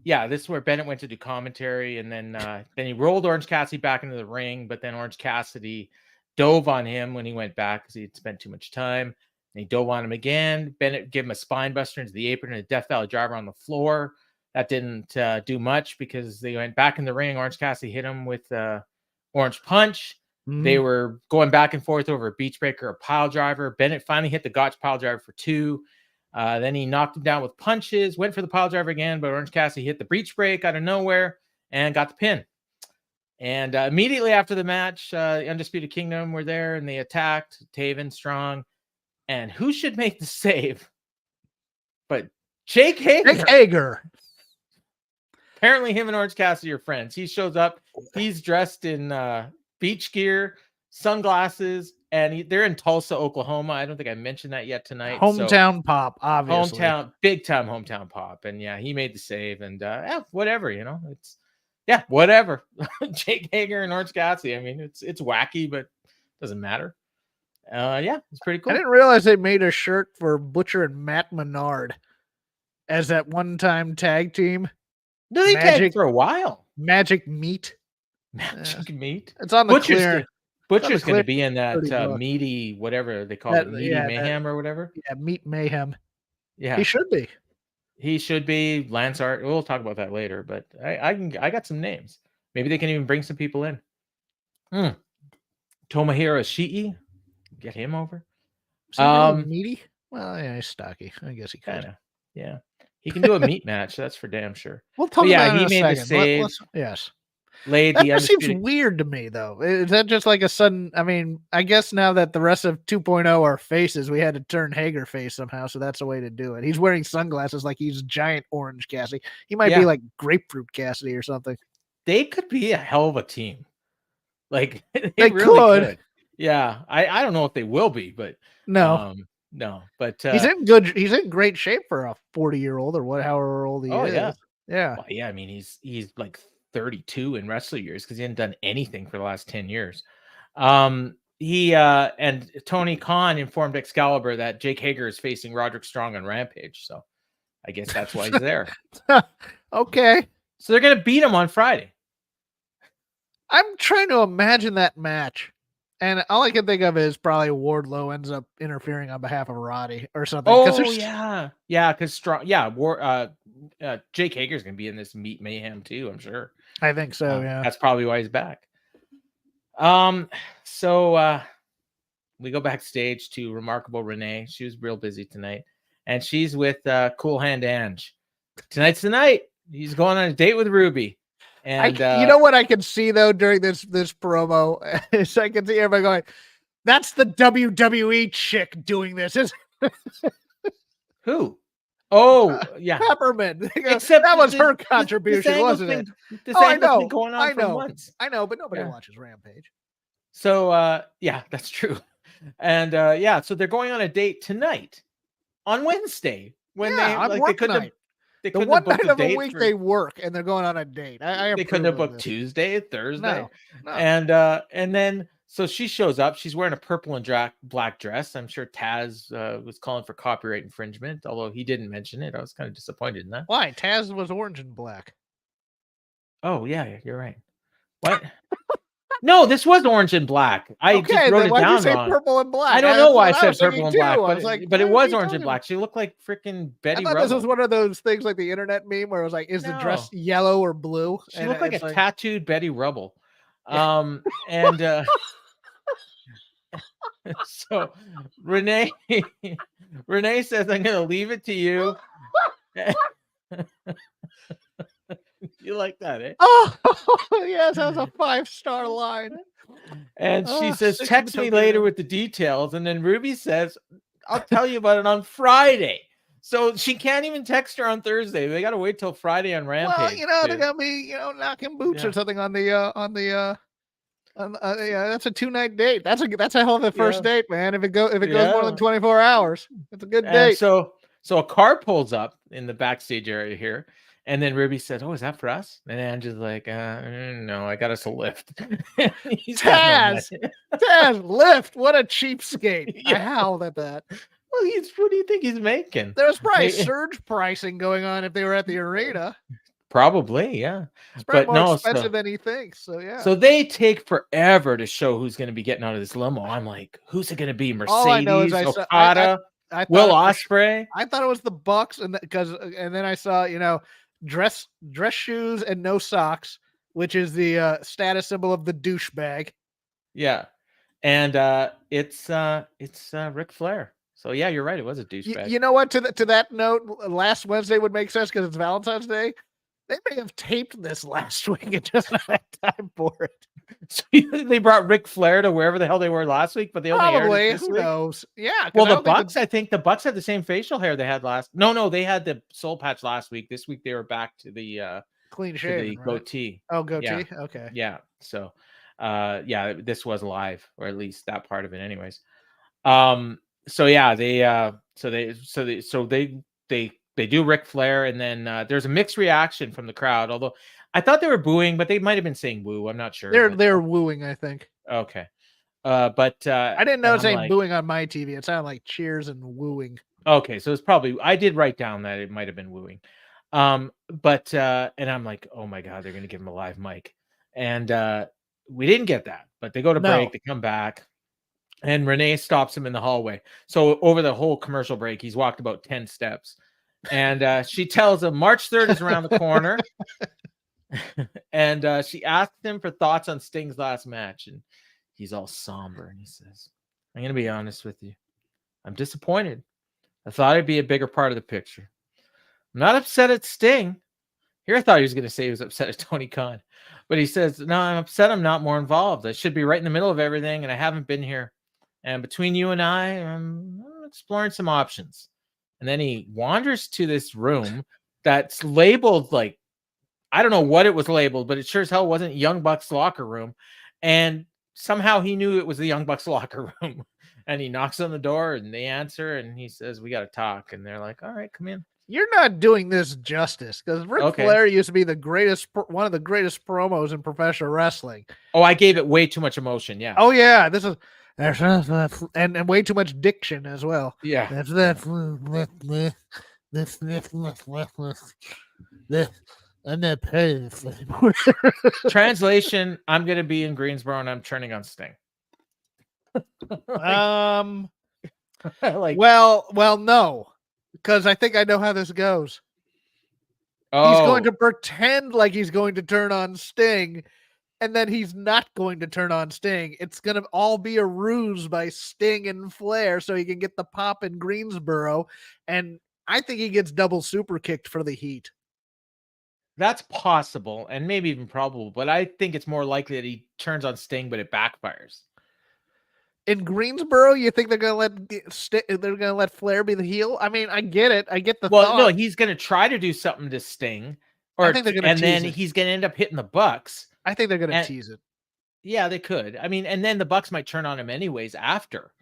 Yeah, this is where Bennett went to do commentary, and then he rolled Orange Cassidy back into the ring, but then Orange Cassidy dove on him when he went back because he had spent too much time. And he dove on him again. Bennett gave him a spine buster into the apron and a Death Valley driver on the floor. That didn't do much because they went back in the ring. Orange Cassidy hit him with Orange Punch. They were going back and forth over a beach breaker, a pile driver. Bennett finally hit the Gotch pile driver for 2. Then he knocked him down with punches, went for the pile driver again, but Orange Cassidy hit the breach break out of nowhere and got the pin. And immediately after the match, Undisputed Kingdom were there and they attacked Taven, Strong. And who should make the save but Jake Hager? Jake Hager. Apparently him and Orange Cassidy are friends. He shows up. He's dressed in beach gear, sunglasses, and they're in Tulsa, Oklahoma. I don't think I mentioned that yet tonight. Hometown pop, obviously. Big time hometown pop. And yeah, he made the save. And whatever, it's whatever. Jake Hager and Orange Cassidy. I mean, it's wacky, but doesn't matter. It's pretty cool. I didn't realize they made a shirt for Butcher and Matt Menard as that one-time tag team. No, they tagged for a while. Magic Meat. Magic Meat. It's on the clear. Butcher's going to be in that meaty, whatever they call it, meaty mayhem or whatever. Yeah, Meat Mayhem. Yeah, he should be. He should be. Lance Art. We'll talk about that later. But I got some names. Maybe they can even bring some people in. Tomohiro Ishii, get him over. Meaty. Well, yeah, he's stocky. I guess he could. Yeah, he can do a meat match. That's for damn sure. We'll talk about he it in a made second. the save. Yes. Laid that the just seems weird to me, though. Is that just like a sudden? I mean, I guess now that the rest of 2.0 are faces, we had to turn Hager face somehow, so that's a way to do it. He's wearing sunglasses like he's giant Orange Cassidy. He might be like Grapefruit Cassidy or something. They could be a hell of a team. Like they really could. Yeah, I don't know if they will be, but no, but he's in great shape for a 40-year-old or however old he is. Yeah. Well, I mean, he's like 32 in wrestler years because he hadn't done anything for the last 10 years. He and Tony Khan informed Excalibur that Jake Hager is facing Roderick Strong on Rampage, so I guess that's why he's there. Okay, so they're gonna beat him on Friday. I'm trying to imagine that match, and all I can think of is probably Wardlow ends up interfering on behalf of Roddy or something. Because Strong, Jake Hager's gonna be in this Meat Mayhem too. I'm sure. I think so. That's probably why he's back. So we go backstage to Remarkable Renee. She was real busy tonight, and she's with Cool Hand Ange. Tonight's the night. He's going on a date with Ruby. And you know what I can see though during this promo is I can see everybody going, "That's the WWE chick doing this." Who? Oh, yeah, Peppermint. Except that was her contribution, wasn't it? I know. Been going on for months. I know, but nobody watches Rampage. So, that's true. And so they're going on a date tonight on Wednesday when they couldn't. The one night of a week they work and they're going on a date. They couldn't have booked Tuesday, Thursday. No. And then so she shows up. She's wearing a purple and black dress. I'm sure Taz was calling for copyright infringement, although he didn't mention it. I was kind of disappointed in that. Why? Taz was orange and black. Oh, yeah, you're right. What? No, this was orange and black. I just wrote it down wrong. Purple and black? I don't know why I said purple and black, but it was orange and black. She looked like freaking Betty Rubble. This was one of those things like the internet meme where it was like, is the dress yellow or blue? She looked like a tattooed Betty Rubble. Yeah. So Renee says, I'm going to leave it to you. You like that, eh? Oh, yes, that's a 5-star line. And she says, text me later with the details. And then Ruby says, I'll tell you about it on Friday. So she can't even text her on Thursday. They got to wait till Friday on Rampage. Well, they're going to be, knocking boots or something on the that's a 2-night date. That's a hell of a first date, man. If it goes more than 24 hours, it's a good date. So a car pulls up in the backstage area here. And then Ruby said, "Oh, is that for us?" And Angie's like, "No, I got us a lift." Taz, lift. What a cheapskate! I howled at that. Well, what do you think he's making? There was probably surge pricing going on if they were at the arena. Probably, yeah. It's probably more expensive than he thinks. So yeah. So they take forever to show who's going to be getting out of this limo. I'm like, who's it going to be? Mercedes, Okada, Will Ospreay. I thought it was the Bucks, and then I saw, dress shoes and no socks, which is the status symbol of the douchebag. Yeah. And it's Ric Flair. So yeah, you're right. It was a douchebag. You know what? To that note, last Wednesday would make sense because it's Valentine's Day. They may have taped this last week and just not had time for it. So they brought Ric Flair to wherever the hell they were last week, but they only aired it this Who week. knows? Yeah. Well, the Bucks, I think the Bucks had the same facial hair they had last. No, they had the soul patch last week. This week they were back to the clean shaven, the goatee. Oh, goatee. Yeah. Okay. Yeah. So, this was live, or at least that part of it, anyways. So yeah, they do Ric Flair, and then there's a mixed reaction from the crowd. Although I thought they were booing, but they might have been saying woo. I'm not sure. They're wooing, I think. Okay. But I didn't know saying booing on my TV. It sounded like cheers and wooing. Okay, so it's probably, I did write down that it might have been wooing. But and I'm like, oh my God, they're gonna give him a live mic. And we didn't get that, but they go to break, they come back, and Renee stops him in the hallway. So over the whole commercial break, he's walked about 10 steps. And she tells him March 3rd is around the corner. And she asked him for thoughts on Sting's last match, and he's all somber, and he says, I'm going to be honest with you. I'm disappointed. I thought I'd be a bigger part of the picture. I'm not upset at Sting. Here I thought he was going to say he was upset at Tony Khan. But he says, no, I'm upset I'm not more involved. I should be right in the middle of everything, and I haven't been here. And between you and I'm exploring some options. And then he wanders to this room that's labeled like, I don't know what it was labeled, but it sure as hell wasn't Young Bucks locker room. And somehow he knew it was the Young Bucks locker room. And he knocks on the door, and they answer, and he says, we got to talk. And they're like, all right, come in. You're not doing this justice, because Ric Flair used to be one of the greatest promos in professional wrestling. Oh, I gave it way too much emotion. Yeah. Oh yeah, this is and way too much diction as well. Yeah. That's that. I'm not part of this anymore. Translation: I'm gonna be in Greensboro, and I'm turning on Sting. Well, no. Because I think I know how this goes. Oh. He's going to pretend like he's going to turn on Sting, and then he's not going to turn on Sting. It's going to all be a ruse by Sting and Flair so he can get the pop in Greensboro, and I think he gets double super kicked for the heat. That's possible, and maybe even probable, but I think it's more likely that he turns on Sting, but it backfires. In Greensboro, you think they're gonna let Flair be the heel? I mean, I get it. I get the thought. No, he's gonna try to do something to Sting, I think they're gonna and then he's gonna end up hitting the Bucks. I think they're gonna tease it. Yeah, they could. I mean, and then the Bucks might turn on him anyways after.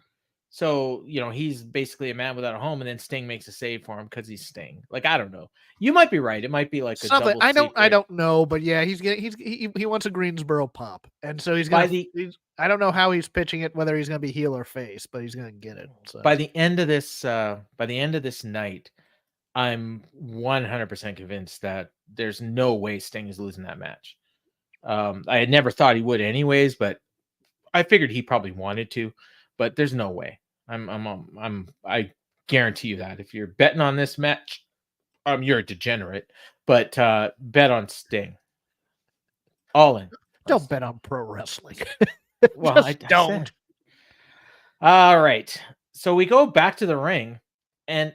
So, he's basically a man without a home, and then Sting makes a save for him because he's Sting. Like, I don't know. You might be right. It might be like something. I don't know, but yeah, he wants a Greensboro pop, and so he's gonna. I don't know how he's pitching it, whether he's gonna be heel or face, but he's gonna get it. So. By the end of this night, I'm 100% convinced that there's no way Sting is losing that match. I had never thought he would, anyways, but I figured he probably wanted to. But there's no way. I guarantee you that if you're betting on this match, you're a degenerate. But bet on Sting. All in. Don't bet on pro wrestling. Well, I don't. All right. So we go back to the ring, and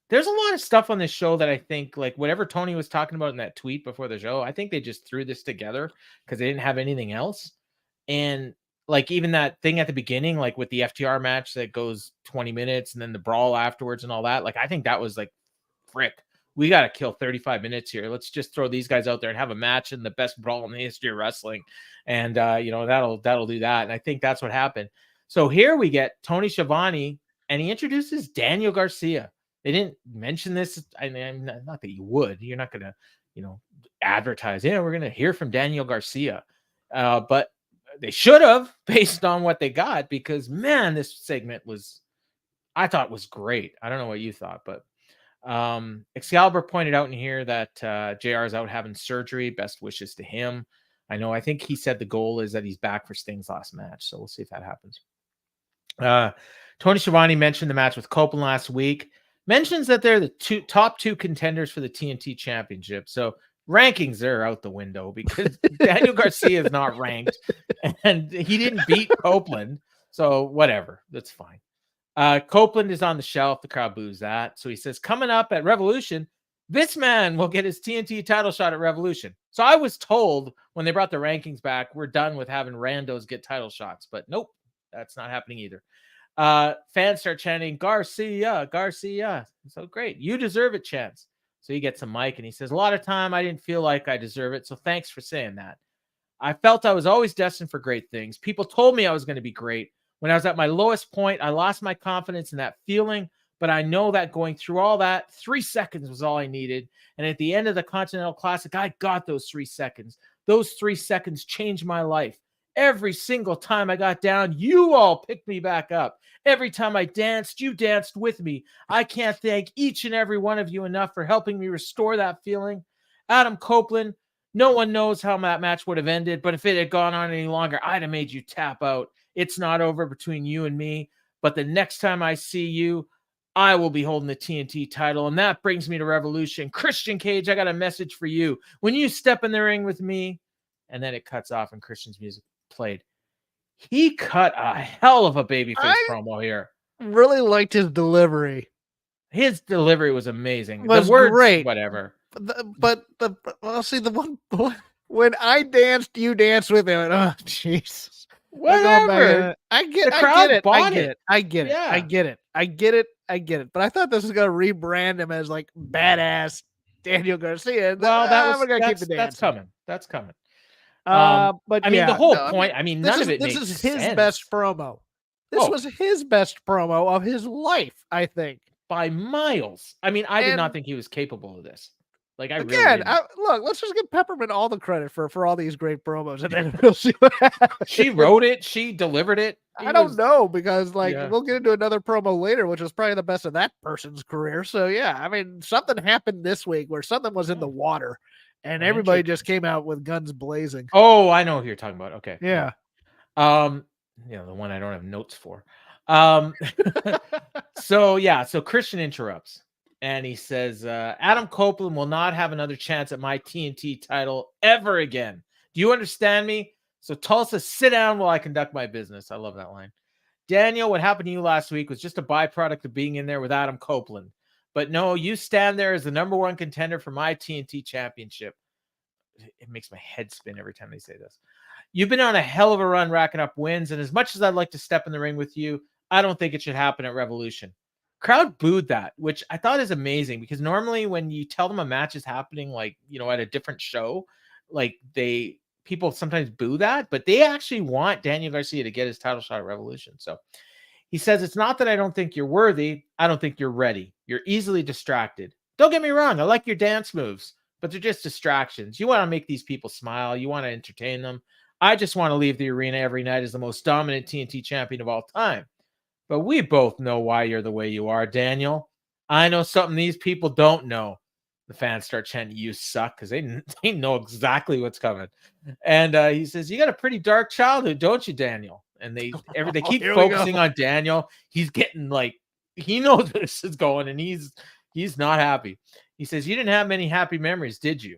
there's a lot of stuff on this show that I think, like whatever Toni was talking about in that tweet before the show, I think they just threw this together because they didn't have anything else. And like even that thing at the beginning, like with the FTR match that goes 20 minutes and then the brawl afterwards and all that, like I think that was like, frick, we got to kill 35 minutes here. Let's just throw these guys out there and have a match in the best brawl in the history of wrestling. And, that'll do that. And I think that's what happened. So here we get Tony Schiavone, and he introduces Daniel Garcia. They didn't mention this. I mean, not that you would. You're not going to, advertise, we're going to hear from Daniel Garcia. But they should have, based on what they got, because man, this segment I thought was great. I don't know what you thought, but Excalibur pointed out in here that JR is out having surgery. Best wishes to him. I think he said the goal is that he's back for Sting's last match, so we'll see if that happens. Tony Schiavone mentioned the match with Copeland last week. mentions that they're the top two contenders for the TNT Championship. So rankings are out the window because Daniel Garcia is not ranked and he didn't beat Copeland. So whatever, that's fine. Copeland is on the shelf. The crowd boos that. So he says, coming up at Revolution, this man will get his TNT title shot at Revolution. So I was told when they brought the rankings back, we're done with having randos get title shots. But nope, that's not happening either. Fans start chanting, Garcia, Garcia. So great. You deserve it, Chance. So he gets a mic and he says, a lot of time I didn't feel like I deserve it. So thanks for saying that. I felt I was always destined for great things. People told me I was going to be great. When I was at my lowest point, I lost my confidence in that feeling, but I know that going through all that, 3 seconds was all I needed. And at the end of the Continental Classic, I got those 3 seconds. Those 3 seconds changed my life. Every single time I got down, you all picked me back up. Every time I danced, you danced with me. I can't thank each and every one of you enough for helping me restore that feeling. Adam Copeland, no one knows how that match would have ended, but if it had gone on any longer, I'd have made you tap out. It's not over between you and me, but the next time I see you, I will be holding the TNT title, and that brings me to Revolution. Christian Cage, I got a message for you. When you step in the ring with me, and then it cuts off and Christian's music played. He cut a hell of a babyface promo here. Really liked his delivery. His delivery was amazing. Was the words, great. Whatever. But see the one when I danced, you danced with him. Oh, jeez. Whatever. I get it. I get it. But I thought this was gonna rebrand him as like badass Daniel Garcia. Well, that's coming. That's coming. But I mean, the whole point. I mean, none of it. This is his best promo. This was his best promo of his life, I think, by miles. I mean, I did not think he was capable of this. Like, I again, really look. Let's just give Peppermint all the credit for all these great promos, and then we'll see what happens. She wrote it. She delivered it. I don't know because we'll get into another promo later, which was probably the best of that person's career. So yeah, I mean, something happened this week where something was in the water, and everybody just came out with guns blazing. Oh, I know who you're talking about. Okay. Yeah. The one I don't have notes for. So Christian interrupts. And he says, Adam Copeland will not have another chance at my TNT title ever again. Do you understand me? So Tulsa, sit down while I conduct my business. I love that line. Daniel, what happened to you last week was just a byproduct of being in there with Adam Copeland. But no, you stand there as the number one contender for my TNT championship. It makes my head spin every time they say this. You've been on a hell of a run racking up wins. And as much as I'd like to step in the ring with you, I don't think it should happen at Revolution. Crowd booed that, which I thought is amazing because normally when you tell them a match is happening, like, at a different show, like people sometimes boo that, but they actually want Daniel Garcia to get his title shot at Revolution. So he says, it's not that I don't think you're worthy. I don't think you're ready. You're easily distracted. Don't get me wrong. I like your dance moves, but they're just distractions. You want to make these people smile. You want to entertain them. I just want to leave the arena every night as the most dominant TNT champion of all time. But we both know why you're the way you are, Daniel. I know something these people don't know. The fans start chanting, you suck, because they know exactly what's coming. And he says, you got a pretty dark childhood, don't you, Daniel? And they keep focusing on Daniel. He's getting he knows where this is going, and he's not happy. He says, you didn't have many happy memories, did you?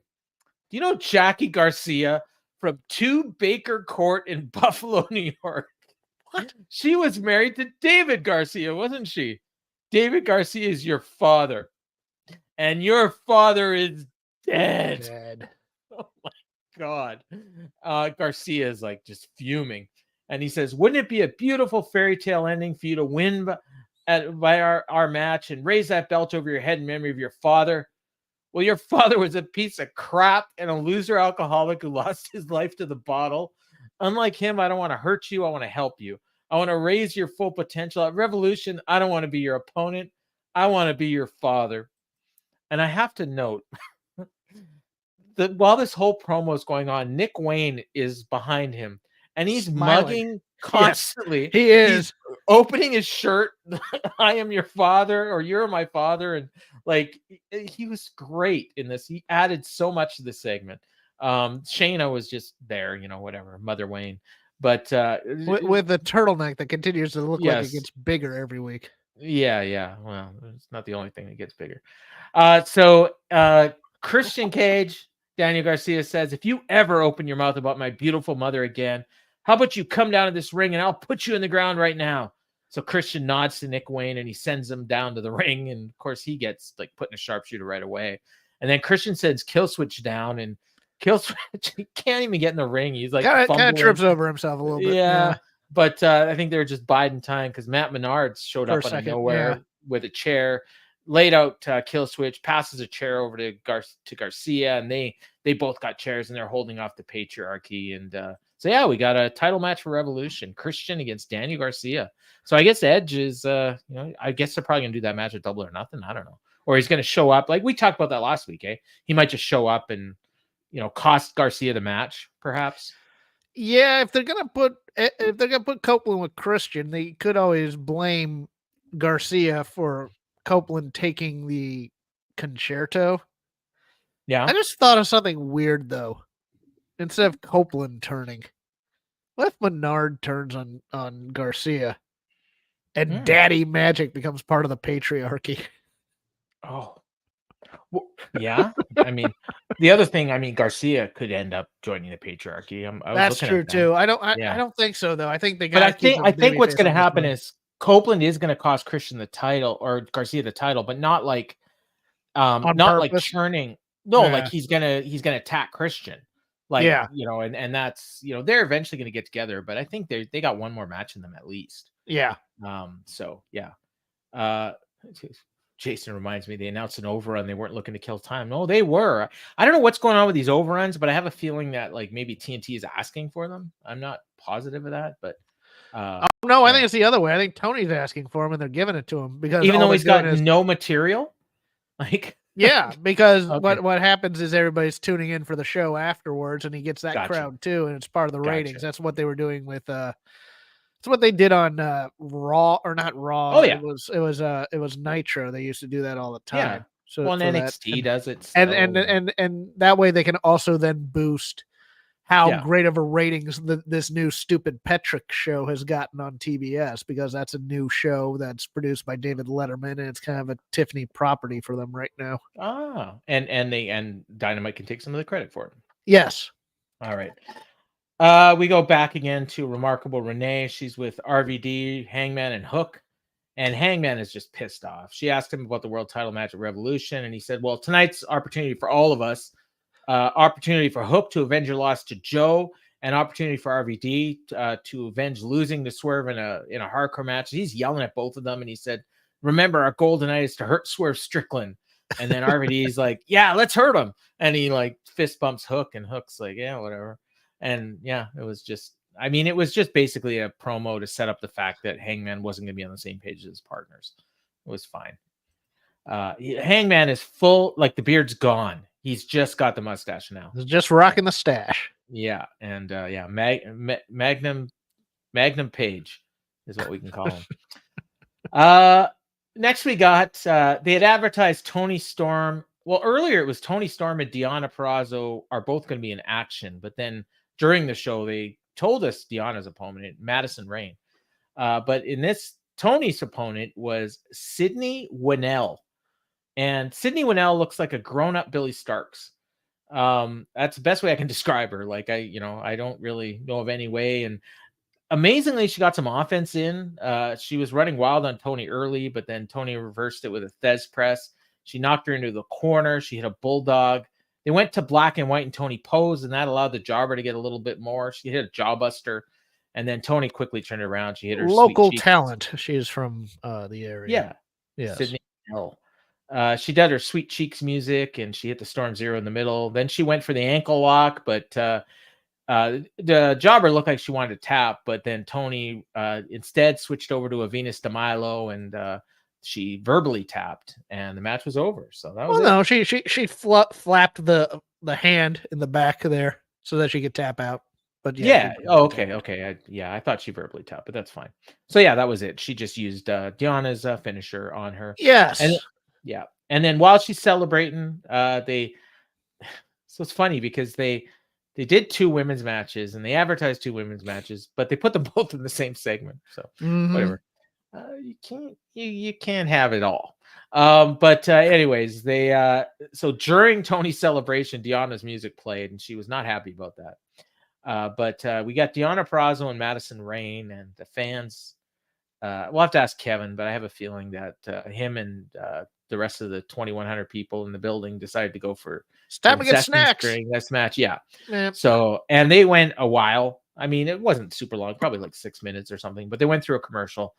Do you know Jackie Garcia from 2 Baker Court in Buffalo, New York? What? She was married to David Garcia, wasn't she? David Garcia is your father. And your father is dead. Oh my God. Garcia is just fuming. And he says, wouldn't it be a beautiful fairy tale ending for you to win by our match and raise that belt over your head in memory of your father? Well, your father was a piece of crap and a loser alcoholic who lost his life to the bottle. Unlike him, I don't want to hurt you. I want to help you. I want to raise your full potential. At Revolution, I don't want to be your opponent. I want to be your father. And I have to note that while this whole promo is going on, Nick Wayne is behind him. And he's mugging constantly. Yes, he is. He's opening his shirt. I am your father, or you're my father. And he was great in this. He added so much to the segment. Shayna was just there, whatever, Mother Wayne. But with the turtleneck that continues to look like it gets bigger every week. Yeah. Well, it's not the only thing that gets bigger. So Christian Cage, Daniel Garcia says, if you ever open your mouth about my beautiful mother again, how about you come down to this ring and I'll put you in the ground right now. So Christian nods to Nick Wayne and he sends him down to the ring. And of course he gets like put in a sharpshooter right away. And then Christian sends Killswitch down, and Killswitch he can't even get in the ring. He's like kind of trips over himself a little bit. Yeah. But I think they were just biding time because Matt Menard showed For up a out of second, nowhere with a chair, laid out Killswitch, passes a chair over to Garcia, and they both got chairs and they're holding off the patriarchy. And so yeah, we got a title match for Revolution: Christian against Daniel Garcia. So I guess Edge is, I guess they're probably gonna do that match at Double or Nothing. I don't know, or he's gonna show up like we talked about that last week. He might just show up and cost Garcia the match, perhaps. Yeah, if they're gonna put Copeland with Christian, they could always blame Garcia for Copeland taking the concerto. Yeah. I just thought of something weird though. Instead of Copeland turning, what if Menard turns on Garcia and Daddy Magic becomes part of the patriarchy? Oh. Well, yeah. I mean, the other thing, Garcia could end up joining the patriarchy. That's true too. I don't think so though. I think they got. But I think what's going to happen is Copeland is going to cost Christian the title or Garcia the title, but not like, like churning. No, like he's gonna attack Christian. Like, and that's, they're eventually going to get together, but I think they got one more match in them at least. Yeah. So yeah. Jason reminds me they announced an overrun. They weren't looking to kill time. No, they were. I don't know what's going on with these overruns, but I have a feeling that like maybe TNT is asking for them. I'm not positive of that, but no, I think it's the other way. I think Tony's asking for him and they're giving it to him because even though he's got no material, like yeah, because what happens is everybody's tuning in for the show afterwards, and he gets that crowd too, and it's part of the ratings. That's what they were doing with it's what they did on Raw, or not Raw. Oh yeah, it was Nitro. They used to do that all the time. Yeah. So well, NXT does it, still. And that way they can also then boost how great of a ratings this new stupid Petrick show has gotten on TBS, because that's a new show that's produced by David Letterman, and it's kind of a Tiffany property for them right now. Ah, and Dynamite can take some of the credit for it. Yes. All right. We go back again to Remarkable Renee. She's with RVD, Hangman, and Hook. And Hangman is just pissed off. She asked him about the world title match at Revolution, and he said, well, tonight's opportunity for all of us. Opportunity for Hook to avenge your loss to Joe, and opportunity for RVD to avenge losing to Swerve in a hardcore match. He's yelling at both of them, and he said, remember, our goal tonight is to hurt Swerve Strickland. And then RVD's like, yeah, let's hurt him. And he like fist bumps Hook, and Hook's like, yeah, whatever. And yeah, it was just basically a promo to set up the fact that Hangman wasn't going to be on the same page as his partners. It was fine. Hangman is full, like the beard's gone. He's just got the mustache now. He's just rocking the stash. Yeah. And Magnum Page is what we can call him. Next we got, they had advertised Toni Storm. Well, earlier it was Toni Storm and Deonna Purrazzo are both going to be in action, but then during the show, they told us Deonna's opponent, Madison Rayne. But in this, Tony's opponent was Sydney Winnell. And Sydney Winnell looks like a grown-up Billy Starks. That's the best way I can describe her. Like, I don't really know of any way. And amazingly, she got some offense in. She was running wild on Toni early, but then Toni reversed it with a Thez press. She knocked her into the corner. She hit a bulldog. They went to black and white, and Toni posed, and that allowed the jobber to get a little bit more. She hit a jawbuster, and then Toni quickly turned around. She hit her local talent. She's from the area. Yeah, Sydney Hill. She did her Sweet Cheeks music, and she hit the Storm Zero in the middle. Then she went for the ankle lock, but the jobber looked like she wanted to tap, but then Toni instead switched over to a Venus de Milo, and she verbally tapped, and the match was over. So that was it. No, she flapped the hand in the back there so that she could tap out. But yeah. Oh, okay. I thought she verbally tapped, but that's fine. So yeah, that was it. She just used Deonna's finisher on her. Yes. And then while she's celebrating, so it's funny because they did 2 women's matches and they advertised 2 women's matches, but they put them both in the same segment. So whatever. you can't have it all. But anyways, they so during Tony's celebration, Deonna's music played, and she was not happy about that. But we got Deonna Purrazzo and Madison Rain, and the fans. We'll have to ask Kevin, but I have a feeling that him and the rest of the 2,100 people in the building decided to go for It's time to get snacks during this match. Yeah. Yep. So, and they went a while. I mean, it wasn't super long, probably like 6 minutes or something, but they went through a commercial.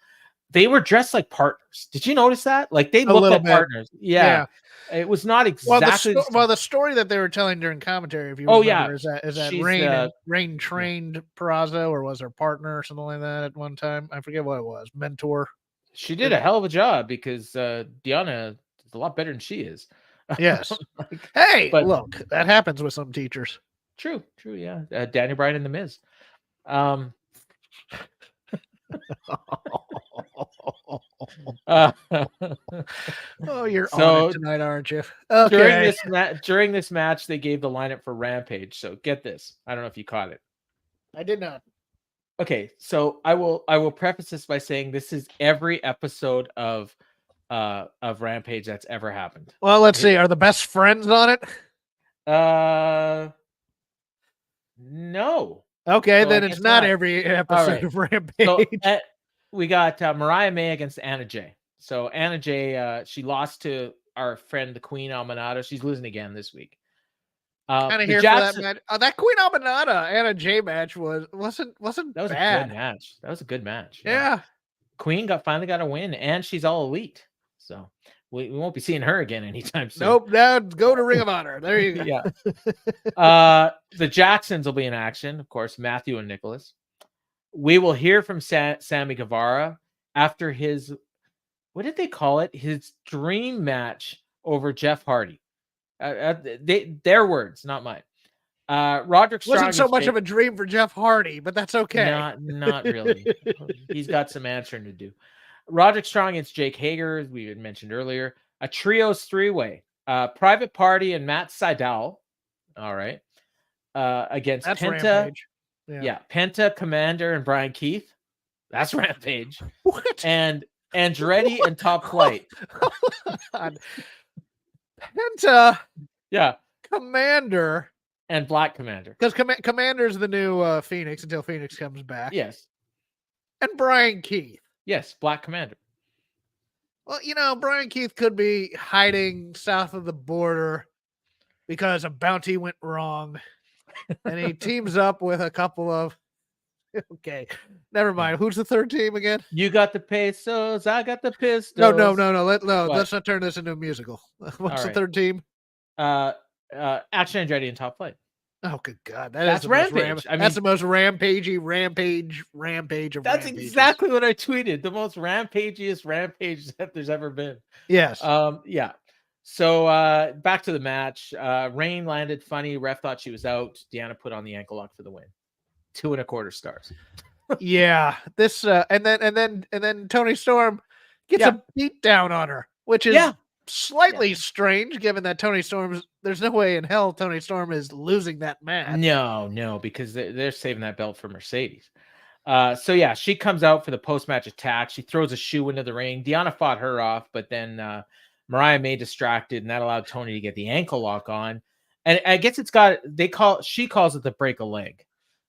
They were dressed like partners. Did you notice that? Like they looked like partners. Yeah. It was not exactly. Well, the story that they were telling during commentary, if you remember, is that Rain trained Purrazzo, or was her partner or something like that at one time? I forget what it was. Mentor. She did a hell of a job because Deonna is a lot better than she is. Yes. Look, that happens with some teachers. True. Yeah. Daniel Bryan and The Miz. You're on it tonight, aren't you? Okay. During this match, they gave the lineup for Rampage. So get this. I don't know if you caught it. I did not. Okay, so I will preface this by saying this is every episode of Rampage that's ever happened. Well, let's see. Are the best friends on it? No. Okay, so then it's not every episode of Rampage. So, we got Mariah May against Anna Jay. So Anna Jay, she lost to our friend the Queen Almanada. She's losing again this week. Kind of here for that match. That Queen Almanada Anna Jay match wasn't that was bad. A good match. That was a good match. Yeah. Queen finally got a win, and she's all elite. So we won't be seeing her again anytime soon. Nope. Now go to Ring of Honor. There you go. Yeah. The Jacksons will be in action, of course, Matthew and Nicholas. We will hear from Sammy Guevara after his, what did they call it? His dream match over Jeff Hardy. Their words, not mine. Roderick Strong wasn't so much of a dream for Jeff Hardy, but that's okay. Not really. He's got some answering to do. Roderick Strong against Jake Hager, as we had mentioned earlier. A trios three-way. Private Party and Matt Sydal. All right. Against that's Penta. Rampage. Yeah. Penta, Commander, and Brian Keith. That's Rampage. What? And Andretti and Top Flight. Penta. Yeah. Commander. And Black Commander. Because Commander's the new Phoenix until Phoenix comes back. Yes. And Brian Keith. Yes, Black Commander. Well, Brian Keith could be hiding south of the border because a bounty went wrong. And he teams up with a couple of... Okay, never mind. Who's the third team again? You got the pesos, I got the pistols. No. Let's not turn this into a musical. What's the third team? Action Andretti and Top Flight. Oh, good God. That's Rampage. That's the most rampagey rampage of That's rampages. exactly what I tweeted. The most rampagiest rampage that there's ever been. Yes. Yeah. So back to the match. Rain landed funny. Ref thought she was out. Deonna put on the ankle lock for the win. 2.25 stars. Yeah. This and then Toni Storm gets a beat down on her, which is slightly strange given that Toni Storm's there's no way in hell Toni Storm is losing that match. No, because they're saving that belt for Mercedes. So yeah, she comes out for the post-match attack. She throws a shoe into the ring. Deonna fought her off, but then Mariah May distracted, and that allowed Toni to get the ankle lock on. And I guess she calls it the break a leg.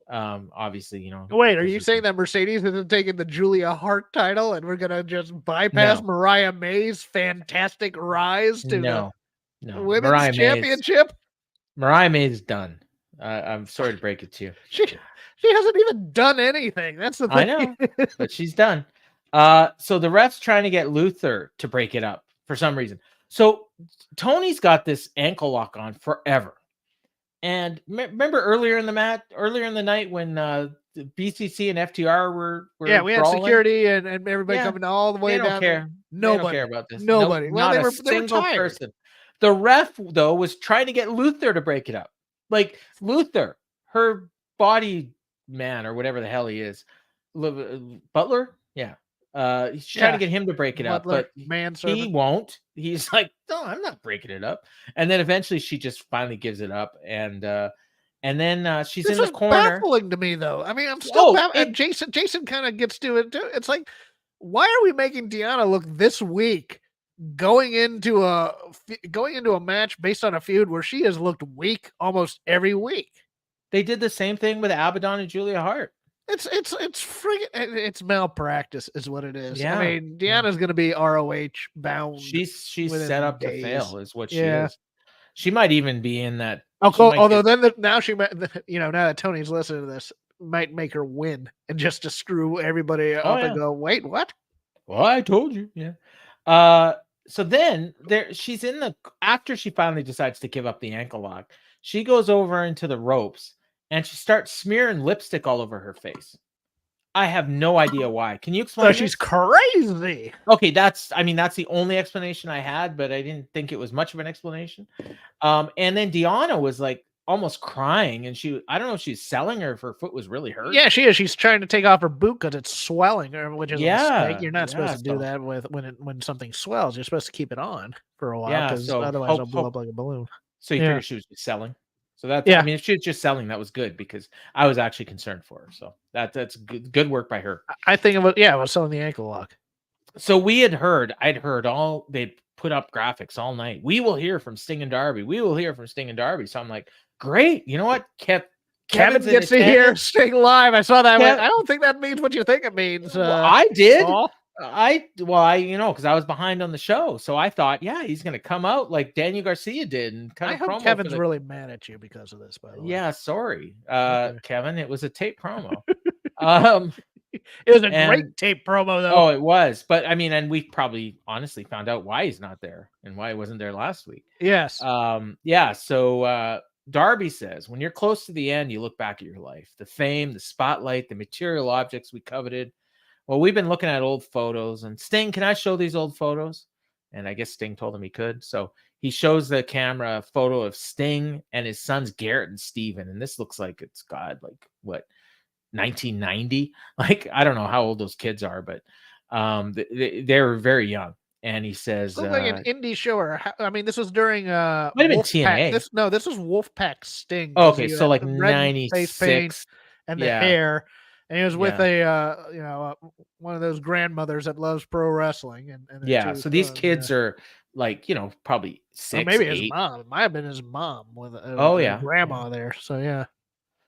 Obviously, Wait, are you saying that Mercedes isn't taking the Julia Hart title and we're gonna just bypass Mariah May's fantastic rise to the women's championship? Mariah May's done. I'm sorry to break it to you. She hasn't even done anything. That's the thing. I know, but she's done. So the ref's trying to get Luther to break it up for some reason. So Tony's got this ankle lock on forever. And remember earlier in the night when the BCC and FTR were we had security and everybody coming all the way down. They don't care. Nobody. They don't care about this. Nobody. Well, they were tired. Person. The ref, though, was trying to get Luther to break it up. Like, Luther, her body man or whatever the hell he is. Butler? Yeah. He's trying to get him to break it up, but he won't. He's like, no, I'm not breaking it up. And then eventually she just finally gives it up. And then she's in the corner. Baffling to me, though. I mean, I'm still baffled. And Jason kind of gets to it too. It's like, why are we making Deonna look this weak going into a match based on a feud where she has looked weak almost every week? They did the same thing with Abaddon and Julia Hart. It's friggin' it's malpractice is what it is. Yeah, I mean, Deonna's going to be ROH bound. She's within set up days. to fail, is what she is. She might even be in that. Although now she might, now that Tony's listening to this, might make her win and just to screw everybody up and go, wait, what? Well, I told you, yeah. So then she's after she finally decides to give up the ankle lock, she goes over into the ropes and she starts smearing lipstick all over her face. I have no idea why. Can you explain? So she's crazy. Okay, that's the only explanation I had, but I didn't think it was much of an explanation. And then Deonna was like almost crying, and I don't know if she's selling or if her foot was really hurt. Yeah, she is. She's trying to take off her boot because it's swelling, which is a mistake. You're not supposed to do that when something swells. You're supposed to keep it on for a while because otherwise it'll blow up like a balloon. So you figure she was just selling. So that's if she was just selling, that was good because I was actually concerned for her. So that's good work by her. I think it was selling the ankle lock. So I'd heard they'd put up graphics all night. We will hear from Sting and Darby. We will hear from Sting and Darby. So I'm like, great. You know what? Kevin gets to hear Sting live. I saw that. I don't think that means what you think it means. I did. Paul. Because I was behind on the show, so I thought, he's gonna come out like Daniel Garcia did, and I hope Kevin's really mad at you because of this. By the way, yeah, sorry, Kevin. It was a tape promo. It was a great tape promo, though. Oh, it was. But and we probably honestly found out why he's not there and why he wasn't there last week. Yes. So Darby says, when you're close to the end, you look back at your life, the fame, the spotlight, the material objects we coveted. Well, we've been looking at old photos, and Sting, can I show these old photos? And I guess Sting told him he could. So he shows the camera a photo of Sting and his sons, Garrett and Steven. And this looks like it's 1990? Like, I don't know how old those kids are, but they're very young. And he says, looks like an indie show. This was during might have been TNA. This was Wolfpack Sting. Oh, okay, so like 96 and the hair. And he was with one of those grandmothers that loves pro wrestling. And so these kids are like, probably 6, or maybe 8. his mom. It might have been his mom with grandma there. So yeah.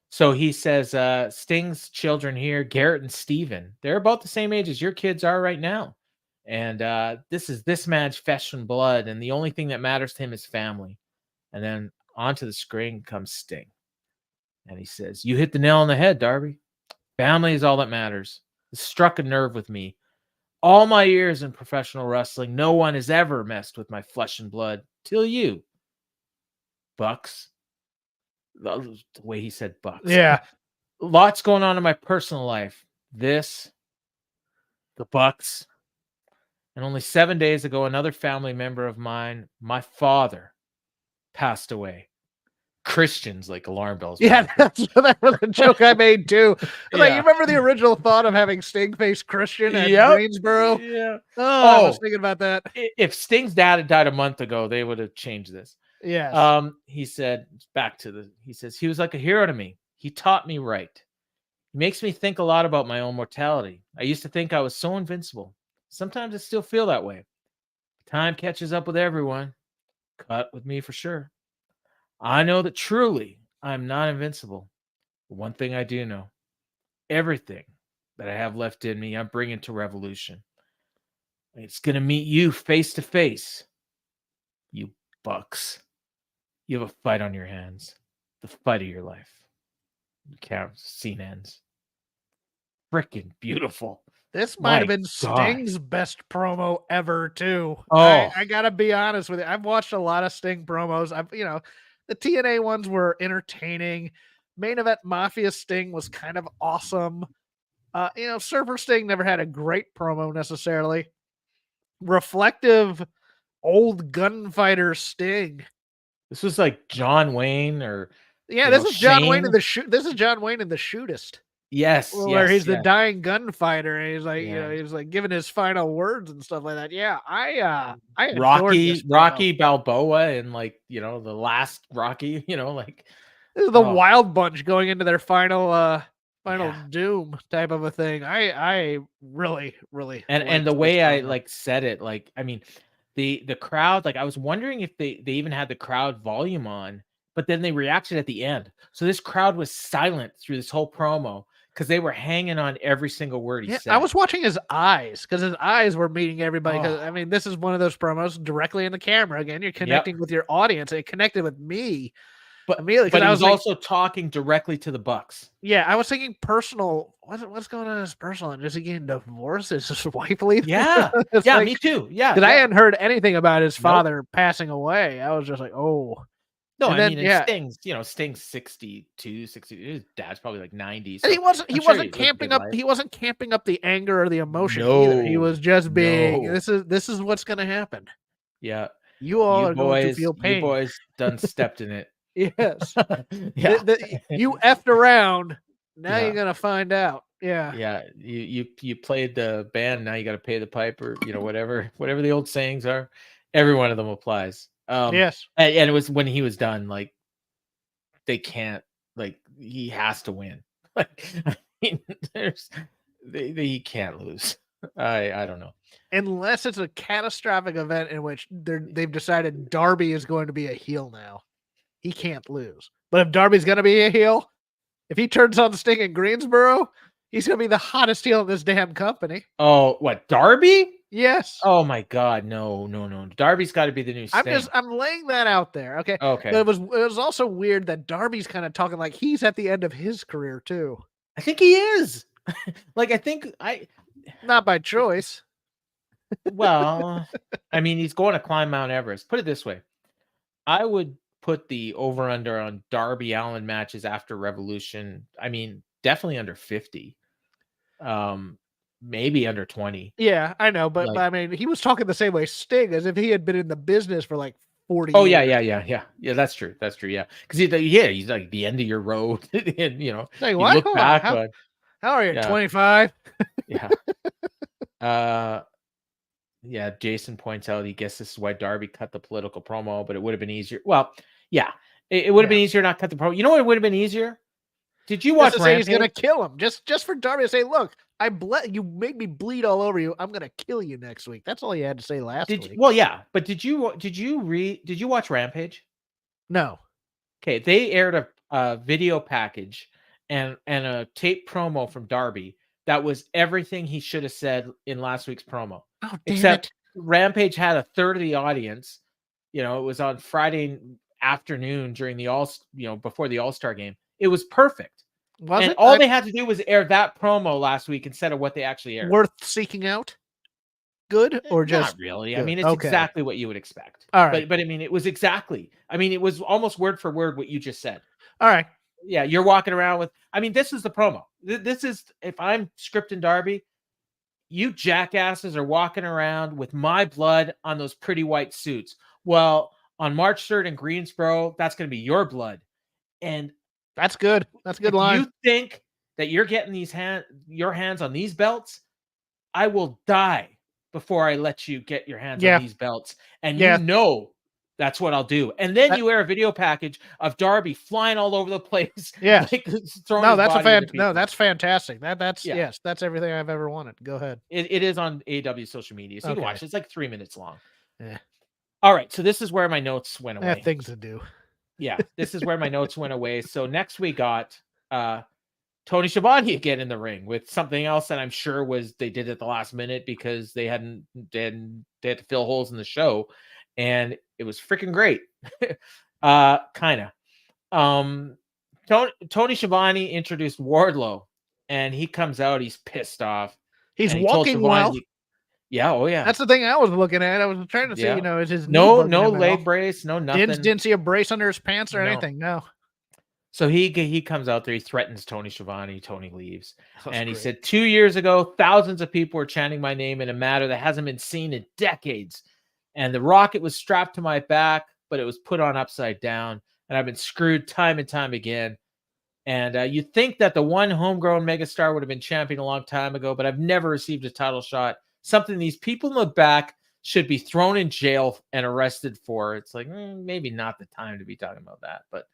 So he says, Sting's children here, Garrett and Steven, they're about the same age as your kids are right now. And this man's flesh and blood, and the only thing that matters to him is family. And then onto the screen comes Sting. And he says, you hit the nail on the head, Darby. Family is all that matters. It struck a nerve with me. All my years in professional wrestling, no one has ever messed with my flesh and blood till you. Bucks. The way he said Bucks. Yeah. Lots going on in my personal life. The Bucks. And only 7 days ago, another family member of mine, my father, passed away. Christians, like alarm bells. Yeah, that was a joke I made too. Like, you remember the original thought of having Sting face Christian at Greensboro? Yeah. I was thinking about that. If Sting's dad had died a month ago, they would have changed this. Yes. He said, he says, he was like a hero to me. He taught me right. He makes me think a lot about my own mortality. I used to think I was so invincible. Sometimes I still feel that way. Time catches up with everyone. Cut with me for sure. I know that truly I'm not invincible. But one thing I do know, everything that I have left in me, I'm bringing to Revolution. It's going to meet you face to face. You Bucks. You have a fight on your hands. The fight of your life. Scene ends. Freaking beautiful. This might have been Sting's best promo ever, too. Oh, I gotta be honest with you. I've watched a lot of Sting promos. The TNA ones were entertaining. Main Event Mafia Sting was kind of awesome. Surfer Sting never had a great promo necessarily. Reflective old gunfighter Sting. This was like John Wayne this is John Wayne in the This is John Wayne in the Shootist. Yes, where he's the dying gunfighter, and he's like, he's like giving his final words and stuff like that. Yeah, I Rocky Balboa and the last Rocky, this is the Wild Bunch going into their final Final Doom type of a thing. I really and the way I like said it, like, I mean, the crowd, like, I was wondering if they even had the crowd volume on, but then they reacted at the end. So this crowd was silent through this whole promo because they were hanging on every single word he said. I was watching his eyes because his eyes were meeting everybody. Because I mean, this is one of those promos directly in the camera. Again, you're connecting with your audience. It connected with me. But immediately, but I was also talking directly to the Bucks. Yeah, I was thinking personal. What's going on in his personal? Is he getting divorced? Is his wife leaving? Yeah, yeah, like, me too. Yeah, because I hadn't heard anything about his father passing away. I was just like, oh. No, and I mean, Sting's 62, 60. His dad's probably like 90. So and he wasn't camping up. He wasn't camping up the anger or the emotion either. He was just being. This is what's going to happen. Yeah, you all are going to feel pain. You boys done stepped in it. Yes. You effed around. Now you're gonna find out. Yeah. Yeah. You played the band. Now you got to pay the piper. Whatever the old sayings are. Every one of them applies. Yes. And it was when he was done. Like, they can't. Like, he has to win. Like, I mean, he can't lose. I don't know. Unless it's a catastrophic event in which they've decided Darby is going to be a heel now. He can't lose. But if Darby's going to be a heel, if he turns on Sting in Greensboro, he's going to be the hottest heel in this damn company. Oh, what, Darby? Yes. Oh my God, no. Darby's got to be the new Sting. I'm laying that out there. Okay. Okay. But it was also weird that Darby's kind of talking like he's at the end of his career too. I think he is. Not by choice. Well, I mean, he's going to climb Mount Everest. Put it this way. I would put the over-under on Darby Allin matches after Revolution. I mean, definitely under 50. Maybe under 20. Yeah, I know, but I mean, he was talking the same way Sting, as if he had been in the business for like 40 years. Yeah, that's true. Because he's like the end of your road. And like, you what? look back how are you, 25? Yeah. Yeah, Jason points out he guess this is why Darby cut the political promo, but it would have been easier. Well, yeah, it would have been easier not cut the promo. You know what would have been easier? Did you watch Rampage? He's gonna kill him just for Darby to say, "Look, you made me bleed all over you. I'm gonna kill you next week." That's all he had to say last week. Well, yeah, but did you watch Rampage? No. Okay, they aired a video package and a tape promo from Darby that was everything he should have said in last week's promo. Oh, except Rampage had a third of the audience. It was on Friday afternoon during the before the All-Star game. It was perfect. All they had to do was air that promo last week instead of what they actually aired. Worth seeking out? Good or just not really? Good. I mean, it's exactly what you would expect. All right. But I mean, it was exactly. I mean, it was almost word for word what you just said. All right. Yeah, you're walking around with. I mean, this is the promo. This is, if I'm scripting Darby, you jackasses are walking around with my blood on those pretty white suits. Well, on March 3rd in Greensboro, that's going to be your blood. And that's good. That's a good line. You think that you're getting your hands on these belts? I will die before I let you get your hands on these belts. And that's what I'll do. And then you air a video package of Darby flying all over the place. Yeah. Like, that's fantastic. Yes, that's everything I've ever wanted. Go ahead. It is on AEW social media. So you can watch it. It's like 3 minutes long. Yeah. All right. So this is where my notes went away. I have things to do. Yeah. This is where my notes went away. So next we got Toni Schiavone again in the ring with something else that I'm sure they did at the last minute because they had to fill holes in the show. And it was freaking great. Kind of. Toni Schiavone introduced Wardlow, and he comes out. He's pissed off. He's walking well. Yeah. Oh, yeah. That's the thing I was looking at. I was trying to see, is his no leg brace, no nothing. Didn't see a brace under his pants or anything. No. So he comes out there. He threatens Toni Schiavone. Toni leaves. He said, 2 years ago, thousands of people were chanting my name in a matter that hasn't been seen in decades. And the rocket was strapped to my back, but it was put on upside down. And I've been screwed time and time again. And you'd think that the one homegrown megastar would have been champion a long time ago, but I've never received a title shot. Something these people in the back should be thrown in jail and arrested for. It's like, maybe not the time to be talking about that. But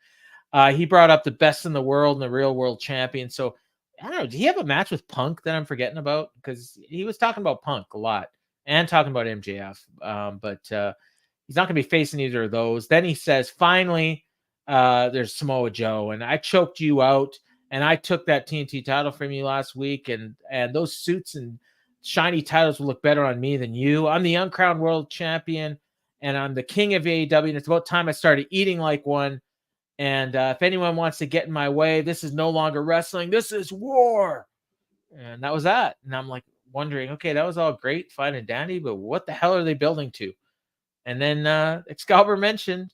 he brought up the best in the world and the real world champion. So I don't know. Did he have a match with Punk that I'm forgetting about? Because he was talking about Punk a lot and talking about MJF. But he's not going to be facing either of those. Then he says, finally, there's Samoa Joe, and I choked you out, and I took that TNT title from you last week, and those suits and shiny titles will look better on me than you. I'm the uncrowned world champion, and I'm the king of AEW, and it's about time I started eating like one. And if anyone wants to get in my way, this is no longer wrestling. This is war. And that was that. And I'm like wondering, okay, that was all great, fine and dandy, but what the hell are they building to? And then Excalibur mentioned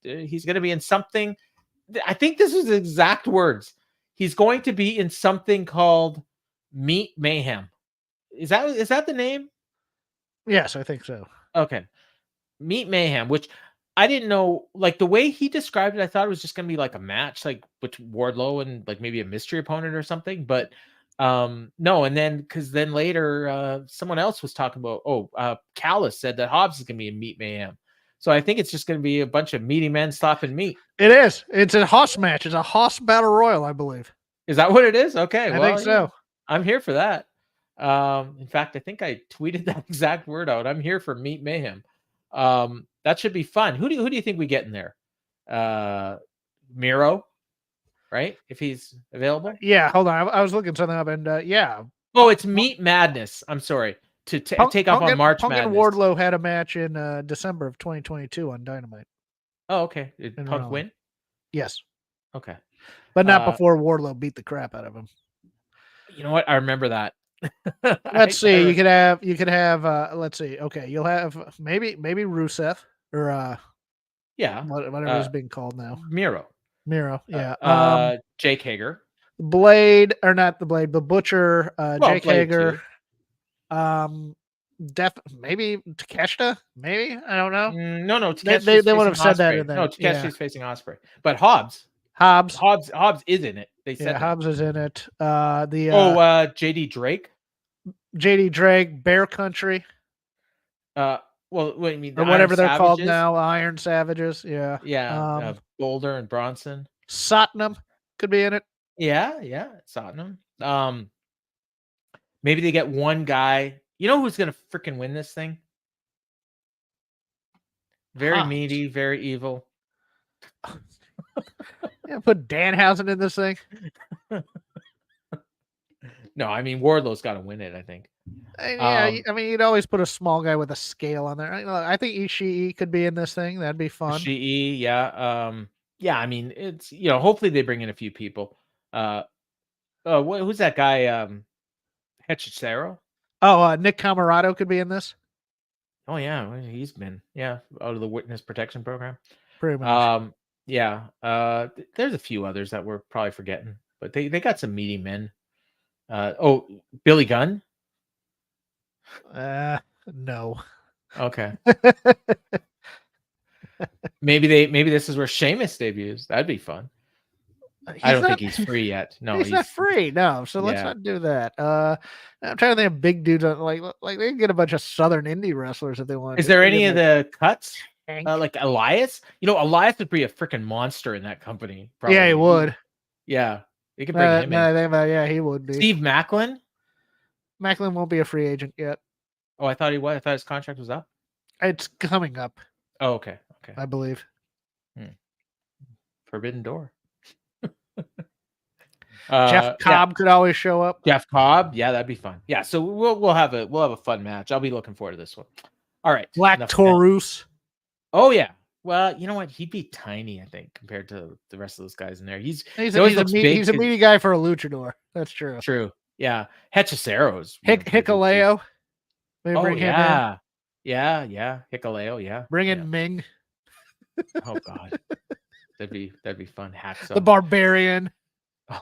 he's going to be in something. I think this was the exact words. He's going to be in something called Meat Mayhem. Is that the name? Yes, I think so. Okay. Meat Mayhem, which I didn't know, like the way he described it, I thought it was just going to be like a match, like with Wardlow and like maybe a mystery opponent or something. But no, and then because then later someone else was talking about, Callis said that Hobbs is going to be in Meat Mayhem. So I think it's just going to be a bunch of meaty men slapping meat. It is. It's a Hoss match. It's a Hoss Battle Royal, I believe. Is that what it is? Okay. I think so. Yeah, I'm here for that. In fact, I think I tweeted that exact word out. I'm here for Meat Mayhem. That should be fun. Who do you think we get in there? Miro, right? If he's available. Yeah, hold on. I was looking something up, and yeah. Oh, it's Meat Madness. I'm sorry to take off on March Punk Madness. and Wardlow had a match in December of 2022 on Dynamite. Oh, okay. Did Punk win? Yes. Okay, but not before Wardlow beat the crap out of him. You know what? I remember that. Let's see. You could have. Let's see. Okay, you'll have maybe Rusev or whatever he's being called now. Miro. Yeah. Jake Hager. Blade or not the Blade, the Butcher. Jake Blade Hager. Too. Maybe Takeshita. Maybe I don't know. No. They would have said that in there. No, Takeshi's facing Ospreay, but Hobbs is in it. They said Hobbs is in it. JD Drake. JD Drake, Bear Country. What do you mean? Or whatever they're called now, Iron Savages. Yeah. Yeah. Boulder and Bronson. Satnam could be in it. Yeah. Satnam. Maybe they get one guy. You know who's gonna freaking win this thing? Very meaty, very evil. Yeah, put Danhausen in this thing. No, I mean Wardlow's got to win it. I think. Yeah, I mean you'd always put a small guy with a scale on there. I think Ishii could be in this thing. That'd be fun. Ishii, yeah, yeah. I mean, it's hopefully they bring in a few people. Who's that guy? Hechicero. Oh, Nick Camarado could be in this. Oh yeah, he's been out of the witness protection program. Pretty much. Yeah. There's a few others that we're probably forgetting, but they got some meaty men. Billy Gunn. No. Okay. maybe this is where Sheamus debuts. That'd be fun. I don't think he's free yet. No, he's not free. No, so let's not do that. I'm trying to think of big dudes like they can get a bunch of Southern indie wrestlers if they want. Is there any of the cuts? Like Elias? Elias would be a freaking monster in that company. Probably. Yeah, he would. Yeah, they could bring him in. Yeah, he would be. Steve Macklin. Macklin won't be a free agent yet. Oh, I thought he was. I thought his contract was up. It's coming up. Oh, okay. I believe. Forbidden Door. Jeff Cobb could always show up. Jeff Cobb, yeah, that'd be fun. Yeah, so we'll have a fun match. I'll be looking forward to this one. All right, Black Taurus. Oh yeah. Well, you know what? He'd be tiny, I think, compared to the rest of those guys in there. He's a meaty guy for a luchador. That's true. True. Yeah. Hechicero's Hikuleo. Oh yeah. Yeah. Hikuleo. Yeah. Bring in Ming. Oh God. That'd be fun. Hacksaw. The Barbarian. Oh,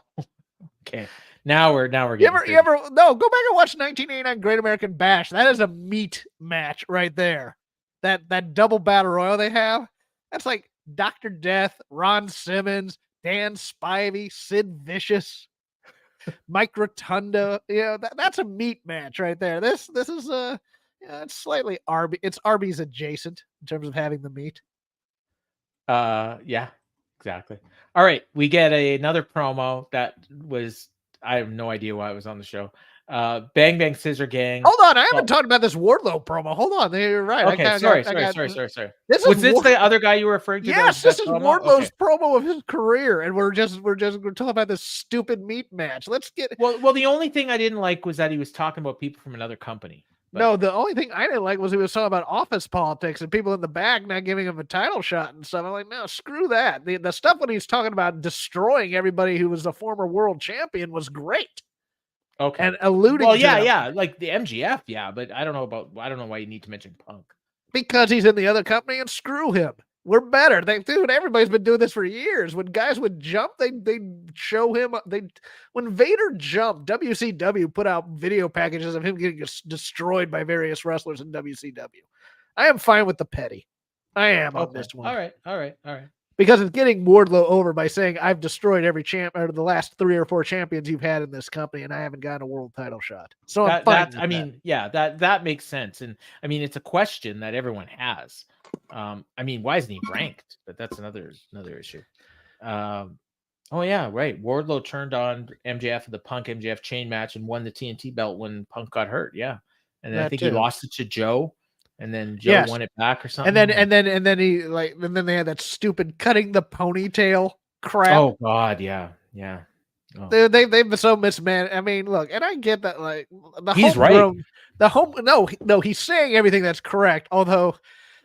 okay. Now we're getting. You ever go back and watch 1989 Great American Bash. That is a meat match right there. That double battle royal they have. That's like Dr. Death, Ron Simmons, Dan Spivey, Sid Vicious, Mike Rotunda. That's a meat match right there. This is it's slightly Arby's. It's Arby's adjacent in terms of having the meat. Yeah, exactly. All right, we get another promo that was I have no idea why it was on the show. Bang Bang Scissor Gang. Hold on, I haven't talked about this Wardlow promo. Hold on, you're right. Okay, sorry. Was this the other guy you were referring to? Yes, this is Wardlow's promo of his career, and we're talking about this stupid meat match. Let's get well. The only thing I didn't like was that he was talking about people from another company. No, the only thing I didn't like was he was talking about office politics and people in the back not giving him a title shot and stuff. I'm like, no, screw that. The stuff when he's talking about destroying everybody who was a former world champion was great. Okay. And alluding to them. like the MGF, but I don't know why you need to mention Punk. Because he's in the other company and screw him. We're better. Dude, everybody's been doing this for years. When guys would jump, they show him. When Vader jumped, WCW put out video packages of him getting destroyed by various wrestlers in WCW. I am fine with the petty. I am on this one. All right. Because it's getting Wardlow over by saying I've destroyed every champ or the last 3 or 4 champions you've had in this company, and I haven't gotten a world title shot. So I'm fine. That makes sense, and I mean it's a question that everyone has. I mean, why isn't he ranked? But that's another issue. Right. Wardlow turned on MJF in the Punk MJF chain match and won the TNT belt when Punk got hurt. Yeah, and then I think he lost it to Joe. And then Joe won it back or something. And then they had that stupid cutting the ponytail crap. Oh God, yeah. Oh. They've been so mismanaged. I mean, look, and I get that. Like he's right. He's saying everything that's correct. Although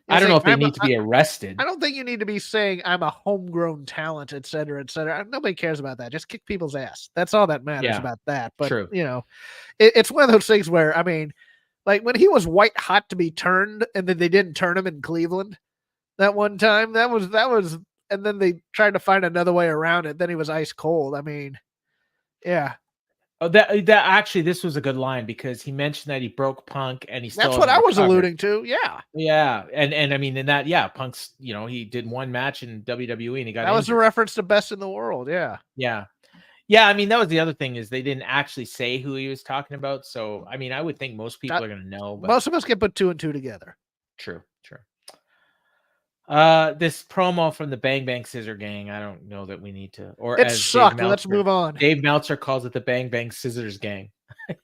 I don't know if they need to be arrested. I don't think you need to be saying I'm a homegrown talent, et cetera, et cetera. Nobody cares about that. Just kick people's ass. That's all that matters about that. But true. It's one of those things where I mean. Like when he was white hot to be turned, and then they didn't turn him in Cleveland that one time. That was, and then they tried to find another way around it. Then he was ice cold. I mean, yeah. Oh, that actually, this was a good line because he mentioned that he broke Punk, and he still. That's what I was alluding to. Yeah. Yeah, and I mean in that, Punk's, he did one match in WWE and he got. That was a reference to Best in the World. Yeah. Yeah, I mean, that was the other thing is they didn't actually say who he was talking about. So, I mean, I would think most people are going to know. But... Most of us can put 2 and 2 together. True. This promo from the Bang Bang Scissor Gang, I don't know that we need to. Or it sucked. Let's move on. Dave Meltzer calls it the Bang Bang Scissors Gang.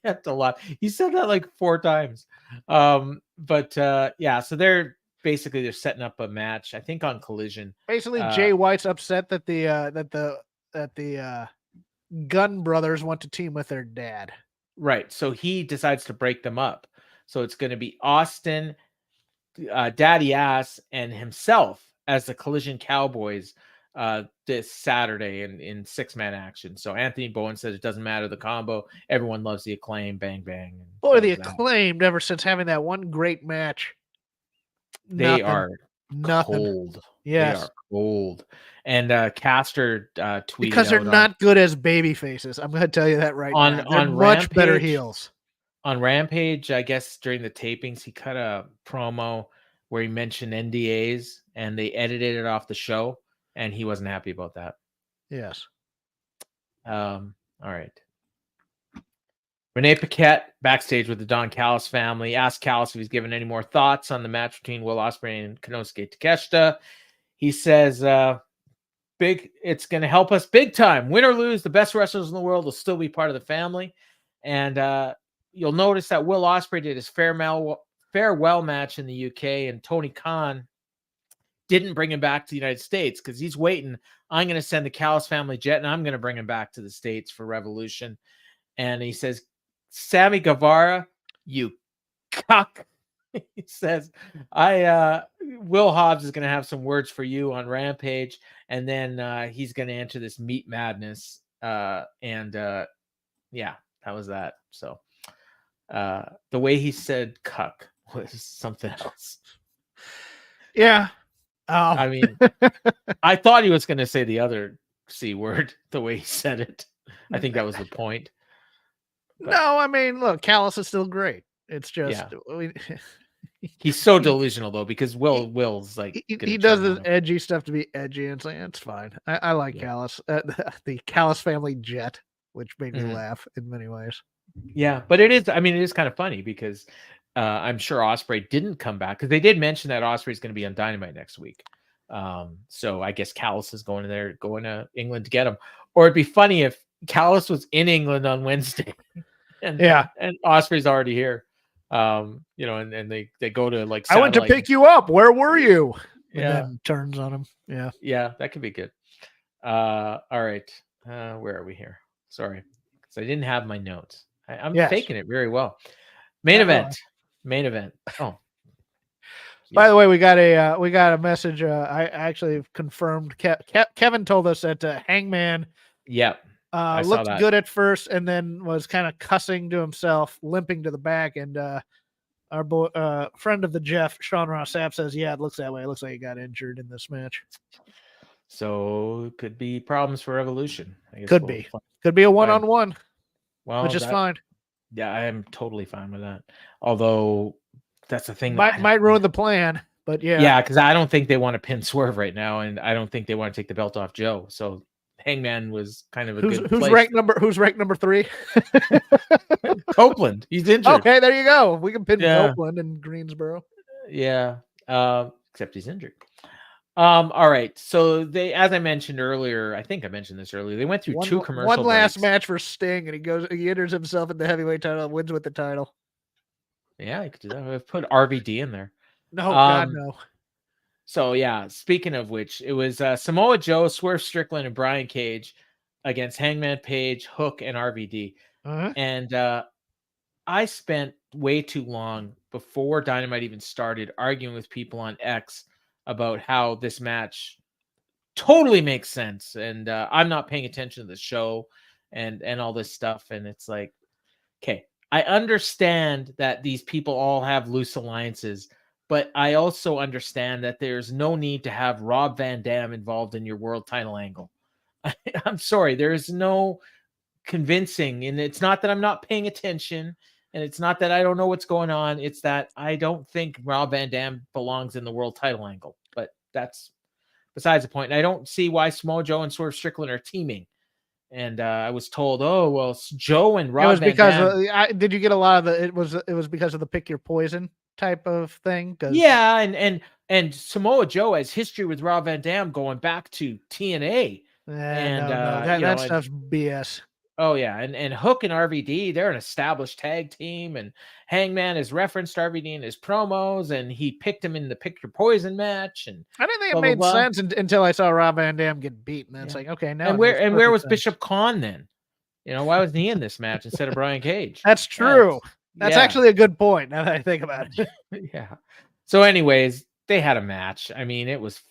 That's a lot. He said that like 4 times. So they're setting up a match, I think on Collision. Basically, Jay White's upset that the Gunn brothers want to team with their dad. Right. So he decides to break them up. So it's going to be Austin, Daddy Ass, and himself as the Collision Cowboys this Saturday in 6-man action. So Anthony Bowen says it doesn't matter the combo. Everyone loves the Acclaim, Bang Bang. Boy, the Acclaimed ever since having that one great match. They are cold. Yes. They are cold. And Caster tweeted because they're not good as baby faces. I'm going to tell you that right now. They're much better heels. On Rampage, I guess during the tapings, he cut a promo where he mentioned NDAs and they edited it off the show, and he wasn't happy about that. Yes. All right. Renee Paquette backstage with the Don Callis family asked Callis if he's given any more thoughts on the match between Will Ospreay and Konosuke Takeshita. He says, it's going to help us big time. Win or lose, the best wrestlers in the world will still be part of the family. And you'll notice that Will Ospreay did his farewell match in the UK, and Tony Khan didn't bring him back to the United States because he's waiting. I'm going to send the Callis family jet, and I'm going to bring him back to the States for Revolution. And he says, Sammy Guevara, you cuck. He says, Will Hobbs is going to have some words for you on Rampage, and then he's going to enter this meat madness. That was that. So the way he said cuck was something else. Yeah. I mean, I thought he was going to say the other C word the way he said it. I think that was the point. But, no, I mean, look, Callis is still great. It's just he's so delusional though, because Will's like he does this edgy stuff to be edgy, and it's like it's fine. I like Callis, the Callis family jet, which made me laugh in many ways. Yeah, but it is. I mean, it is kind of funny because I'm sure Ospreay didn't come back because they did mention that Ospreay is going to be on Dynamite next week. So I guess Callis is going to England to get him. Or it'd be funny if Callis was in England on Wednesday, and Osprey's already here. You know, and they go to like I went to pick you up. Where were you? And then turns on him. Yeah, that could be good. All right. Where are we here? Sorry, because I didn't have my notes. I'm faking it very well. Main event. Oh. By the way, we got a message. I actually confirmed. Kevin told us that Hangman looked good at first, and then was kind of cussing to himself, limping to the back. And our boy, friend of the Jeff, Sean Ross Sapp, says, "Yeah, it looks that way. It looks like he got injured in this match." So could be problems for Evolution. I guess could be a one-on-one. Well, which is fine. Yeah, I am totally fine with that. Although that's the thing might ruin the plan, but yeah, because I don't think they want to pin Swerve right now, and I don't think they want to take the belt off Joe. So Hangman was kind of who's ranked number 3? Copeland. He's injured. Okay, there you go. We can pin Copeland in Greensboro. Yeah, except he's injured. All right. So they, as I mentioned earlier, I think I mentioned this earlier, they went through 2 commercial one last match for Sting, and he enters himself in the heavyweight title, wins with the title. Yeah, I could do that. I've put RVD in there. No, God, no. So yeah, speaking of which, it was Samoa Joe, Swerve Strickland, and Brian Cage against Hangman Page, Hook, and RVD. And I spent way too long before Dynamite even started arguing with people on X about how this match totally makes sense, and I'm not paying attention to the show and all this stuff. And it's like, okay, I understand that these people all have loose alliances, but I also understand that there's no need to have Rob Van Dam involved in your world title angle. I'm sorry, there is no convincing, and it's not that I'm not paying attention, and it's not that I don't know what's going on. It's that I don't think Rob Van Dam belongs in the world title angle. But that's besides the point. And I don't see why Samoa Joe and Swerve Strickland are teaming. And I was told, oh well, Joe and Rob. It was Van because Dam, did you get a lot of the? It was because of the pick your poison type of thing. Yeah, and Samoa Joe has history with Rob Van Dam going back to TNA. That stuff's BS. Oh yeah, and Hook and RVD, they're an established tag team, and Hangman has referenced RVD in his promos, and he picked him in the Pick Your Poison match. And I didn't think it made sense until I saw Rob Van Dam get beat, and it's like, okay, now. And where was Bishop Khan then? You know, why wasn't he in this match instead of Brian Cage? That's true. That's actually a good point. Now that I think about it. Yeah. So, anyways, they had a match. I mean, it was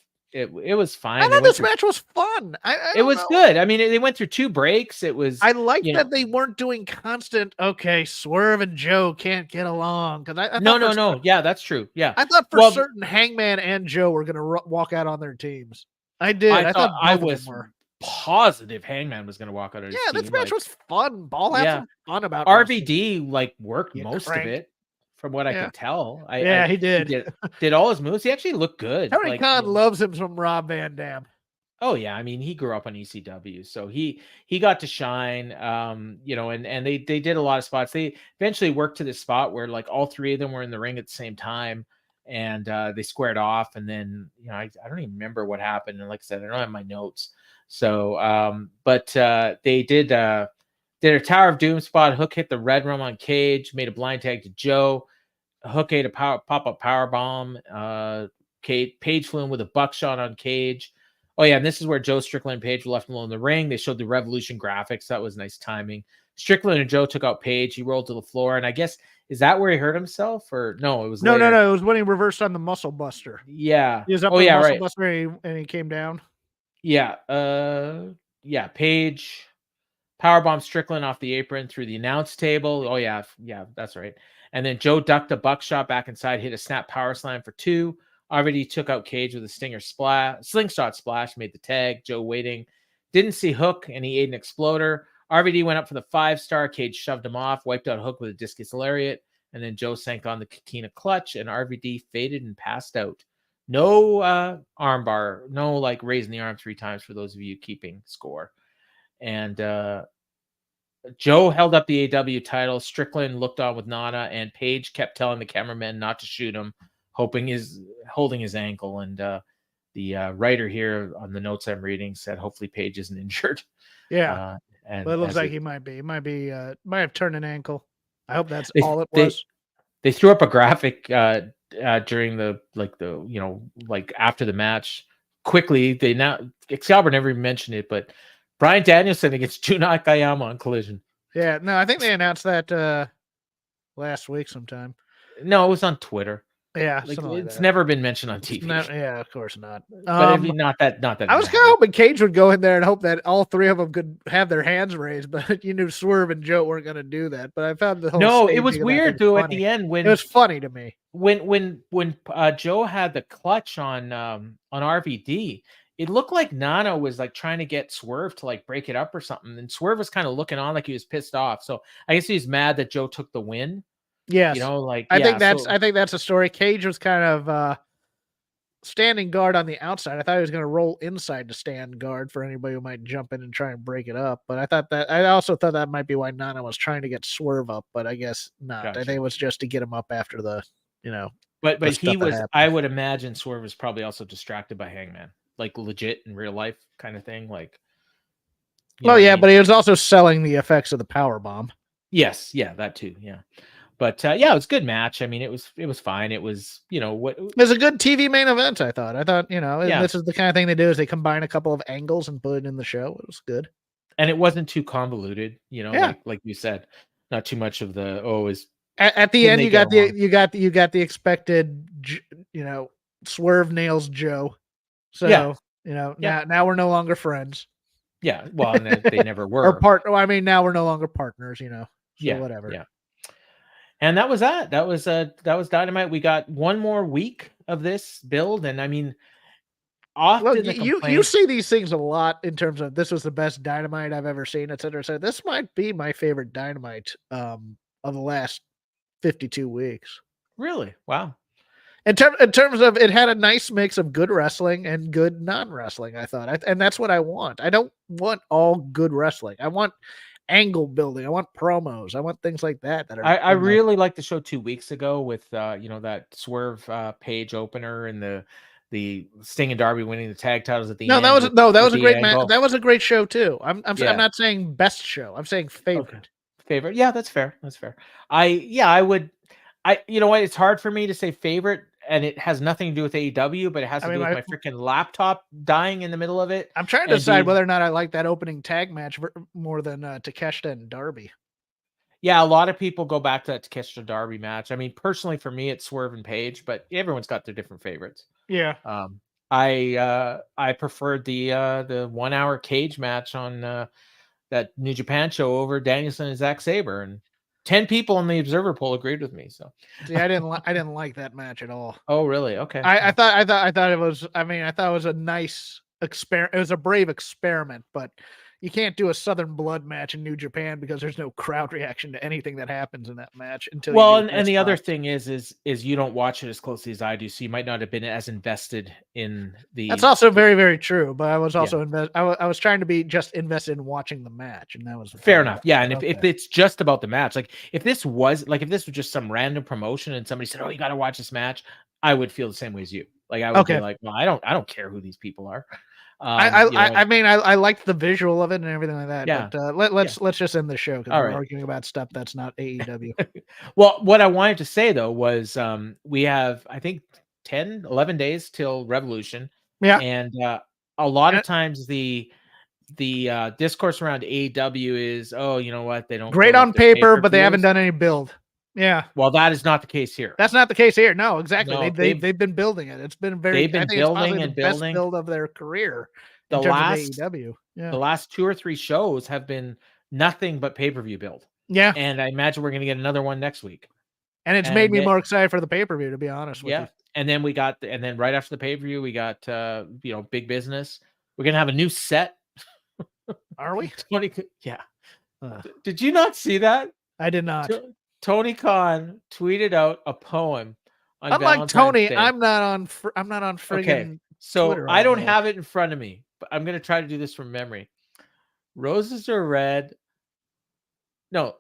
fine. I thought this match was fun. It was good. I mean, they went through 2 breaks. It was. I like that they weren't doing constant. Okay, Swerve and Joe can't get along because I no. Yeah, that's true. Yeah, I thought for certain Hangman and Joe were going to walk out on their teams. I did. I thought I was positive Hangman was going to walk out of his team. This match was fun. Ball had some fun about RVD. Like worked most of it. From what I can tell, he did. Did all his moves. He actually looked good. Tony Khan loves him from Rob Van Dam. Oh yeah, I mean he grew up on ECW, so he got to shine. You know, and they did a lot of spots. They eventually worked to this spot where like all 3 of them were in the ring at the same time, and they squared off. And then I don't even remember what happened. And like I said, I don't have my notes. So, but they did a Tower of Doom spot. Hook hit the Red Rum on Cage, made a blind tag to Joe. Hook ate a pop-up power bomb. Page flew in with a buckshot on Cage. Oh yeah, and this is where Joe, Strickland, and Page were left alone in the ring. They showed the Revolution graphics. That was nice timing. Strickland and Joe took out Page. He rolled to the floor, and I guess is that where he hurt himself, or no? It was no. It was when he reversed on the Muscle Buster. Yeah, he was up on the Muscle Buster, and he came down. Yeah, Page powerbomb Strickland off the apron through the announce table. Oh yeah, that's right. And then Joe ducked a buckshot back inside, hit a snap power slam for 2. Already took out Cage with a slingshot splash, made the tag. Joe waiting. Didn't see Hook, and he ate an exploder. RVD went up for the 5-star. Cage shoved him off, wiped out Hook with a discus lariat, and then Joe sank on the Katina clutch, and RVD faded and passed out. No armbar, no like raising the arm 3 times for those of you keeping score. And Joe held up the AEW title. Strickland looked on with Nana, and Page kept telling the cameraman not to shoot him, holding his ankle. And the writer here on the notes I'm reading said, hopefully Page isn't injured. Yeah. And But it looks as like it- he might be. He might have turned an ankle. I hope that's They- all it they- was. they threw up a graphic during after the match. Quickly, they now Excalibur never even mentioned it, but Bryan Danielson against Jun Nakayama on Collision. Yeah, no, I think they announced that last week sometime. No, it was on Twitter. Yeah, Like something like it's that. never been mentioned on TV. Yeah, of course not. But I mean, not that. I was kind of hoping Cage would go in there and hope that all three of them could have their hands raised, but you knew Swerve and Joe weren't going to do that. But I found the whole No, it staging was of that weird thing though. At funny. the end, when It was funny to me. when Joe had the clutch on RVD, it looked like Nano was like trying to get Swerve to like break it up or something, and Swerve was kind of looking on like he was pissed off. So I guess he was mad that Joe took the win. Yes, You know, like I think that's a story. Cage was kind of standing guard on the outside. I thought he was going to roll inside to stand guard for anybody who might jump in and try and break it up. But I also thought that might be why Nana was trying to get Swerve up, but I guess not. Gotcha. I think it was just to get him up after the, But the he stuff that was. happened. I would imagine Swerve was probably also distracted by Hangman, like legit in real life kind of thing. Like, well, yeah, but he was also selling the effects of the power bomb. Yes, yeah, that too, yeah. But yeah, it was a good match. I mean, it was fine. It was, what It was a good TV main event, I thought. And Yeah. this is the kind of thing they do is they combine a couple of angles and put it in the show. It was good. and it wasn't too convoluted, Yeah. like you said, not too much of the is At the When end, they you get got the expected, Swerve nails Joe. So Yeah. now we're no longer friends yeah. Well, and they never were. I mean, now we're no longer partners. So Yeah, whatever. yeah. And that was that. That was Dynamite. We got one more week of this build, and I mean, often Well, the you complaint- see these things a lot in terms of this was the best Dynamite I've ever seen, et cetera. So this might be my favorite Dynamite of the last 52 weeks. Really, wow. In terms of it had a nice mix of good wrestling and good non-wrestling, I thought. And that's what I want. I don't want all good wrestling. I want angle building. I want promos. I want things like that. I really liked the show 2 weeks ago with that Swerve page opener and the Sting and Darby winning the tag titles at the end. That was a great match. That was a great show too. I'm Yeah. not saying best show. I'm saying favorite. Okay. Favorite. Yeah, that's fair. That's fair. I would. You know what? It's hard for me to say favorite, and it has nothing to do with AEW, but it has to do with my freaking laptop dying in the middle of it. I'm trying to decide whether or not I like that opening tag match more than Takeshita and Darby. Yeah, a lot of people go back to that Takeshita Darby match. I mean, personally, for me, it's Swerve and Page, but everyone's got their different favorites. Yeah. I preferred the 1 hour cage match on that New Japan show over Danielson and Zack Sabre, and 10 people on the Observer poll agreed with me. So, see, I didn't like that match at all. Oh, really? Okay. I thought it was. I mean, I thought it was a nice experiment. It was a brave experiment, but you can't do a Southern Blood match in New Japan because there's no crowd reaction to anything that happens in that match until. Well, and the other thing is you don't watch it as closely as I do, so you might not have been as invested in the. That's also very, very true. But I was also I was trying to be just invested in watching the match, and that was fair enough. Yeah, and if it's just about the match, like if this was just some random promotion and somebody said, "Oh, you got to watch this match," I would feel the same way as you. Like I would be like, "Well, I don't care who these people are." I mean, I liked the visual of it and everything like that. Yeah. But let's just end the show because we're arguing about stuff that's not AEW. Well, what I wanted to say though was we have, I think, 10, 11 days till Revolution. Yeah. And a lot of times the discourse around AEW is, oh, you know what? They don't great on paper, but they haven't done any build. Yeah. Well, that is not the case here. That's not the case here. No, exactly. No, they've been building it. It's been they've been building and building. Best build of their career. The last AEW. Yeah. The last 2 or 3 shows have been nothing but pay-per-view build. Yeah. And I imagine we're going to get another one next week. And it's made me more excited for the pay-per-view, to be honest with you. And then and then right after the pay-per-view, we got Big Business. We're going to have a new set. Are we? Yeah. Did you not see that? I did not. Tony Khan tweeted out a poem on Unlike Valentine's Tony, Day. I'm not on friggin' Okay, so Twitter I don't all day. have it in front of me, but I'm going to try to do this from memory. Roses are red. No,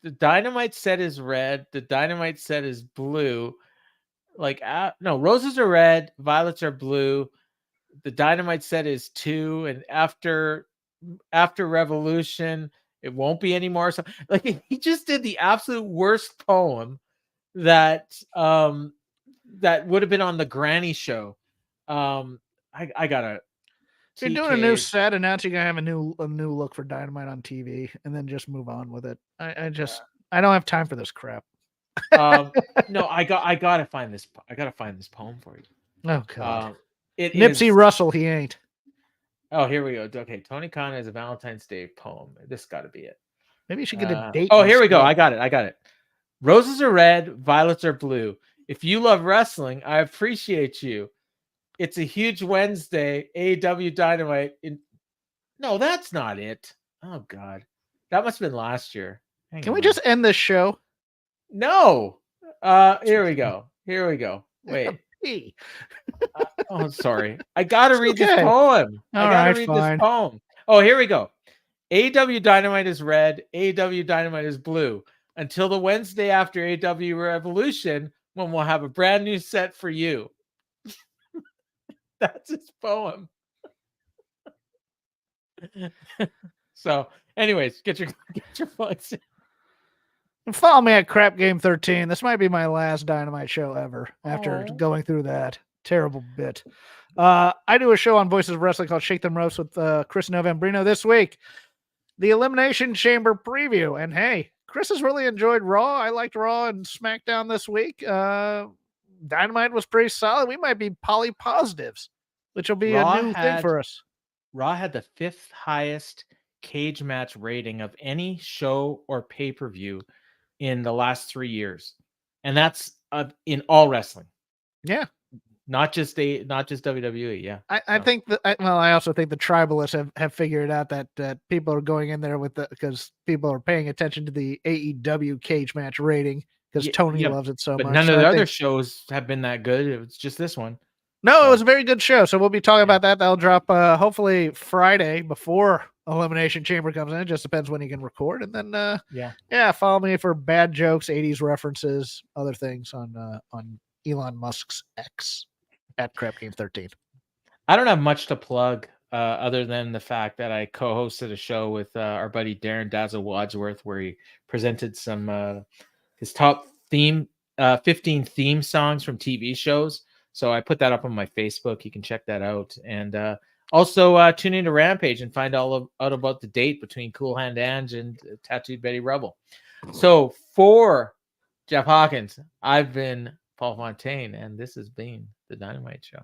the Dynamite set is red. The Dynamite set is blue. No, roses are red. Violets are blue. The Dynamite set is 2, and after after Revolution. It won't be anymore. So like he just did the absolute worst poem that that would have been on the Granny Show. I gotta. You're doing a new TK. set, and now you're gonna have a new look for Dynamite on TV, and then just move on with it. I don't have time for this crap. No, I gotta find this. I gotta find this poem for you. Oh God, it Nipsey is. Russell, he ain't. Oh, here we go. Okay, Tony Khan is a Valentine's Day poem. This got to be it. Maybe you should get a date. Oh, here we go. I got it. Roses are red, violets are blue. If you love wrestling, I appreciate you. It's a huge Wednesday. AEW Dynamite. No, that's not it. Oh God, that must have been last year. Can we just end this show? No. Here we go. Wait. Oh, sorry. I gotta read this poem. This poem. Oh, here we go. AEW Dynamite is red. AEW Dynamite is blue. Until the Wednesday after AEW Revolution, when we'll have a brand new set for you. That's his poem. So, anyways, get your plugs in. And follow me at Crap Game 13. This might be my last Dynamite show ever after going through that terrible bit. I do a show on Voices of Wrestling called Shake Them Ropes with Chris Novembrino this week. The Elimination Chamber preview. And hey, Chris has really enjoyed Raw. I liked Raw and SmackDown this week. Dynamite was pretty solid. We might be poly positives, which will be a new thing for us. Raw had the 5th highest cage match rating of any show or pay-per-view in the last 3 years. And that's in all wrestling. Yeah. Not just WWE. Yeah. I think I also think the tribalists have figured out that people are going in there because people are paying attention to the AEW cage match rating because Tony loves it so much. But none of the other shows have been that good. It was just this one. No, it was a very good show. So we'll be talking about that. That'll drop hopefully Friday before Elimination Chamber comes in. It just depends when you can record. And then follow me for bad jokes, 80s references, other things on Elon Musk's X at Crap Game 13. I don't have much to plug other than the fact that I co-hosted a show with our buddy Darren Dazzle Wadsworth where he presented some his top 15 theme songs from TV shows. So I put that up on my Facebook. You can check that out. And also tune into Rampage and find out about the date between Cool Hand Ange and Tattooed Betty Rebel. So for Jeff Hawkins, I've been Paul Fontaine, and this has been the Dynamite Show.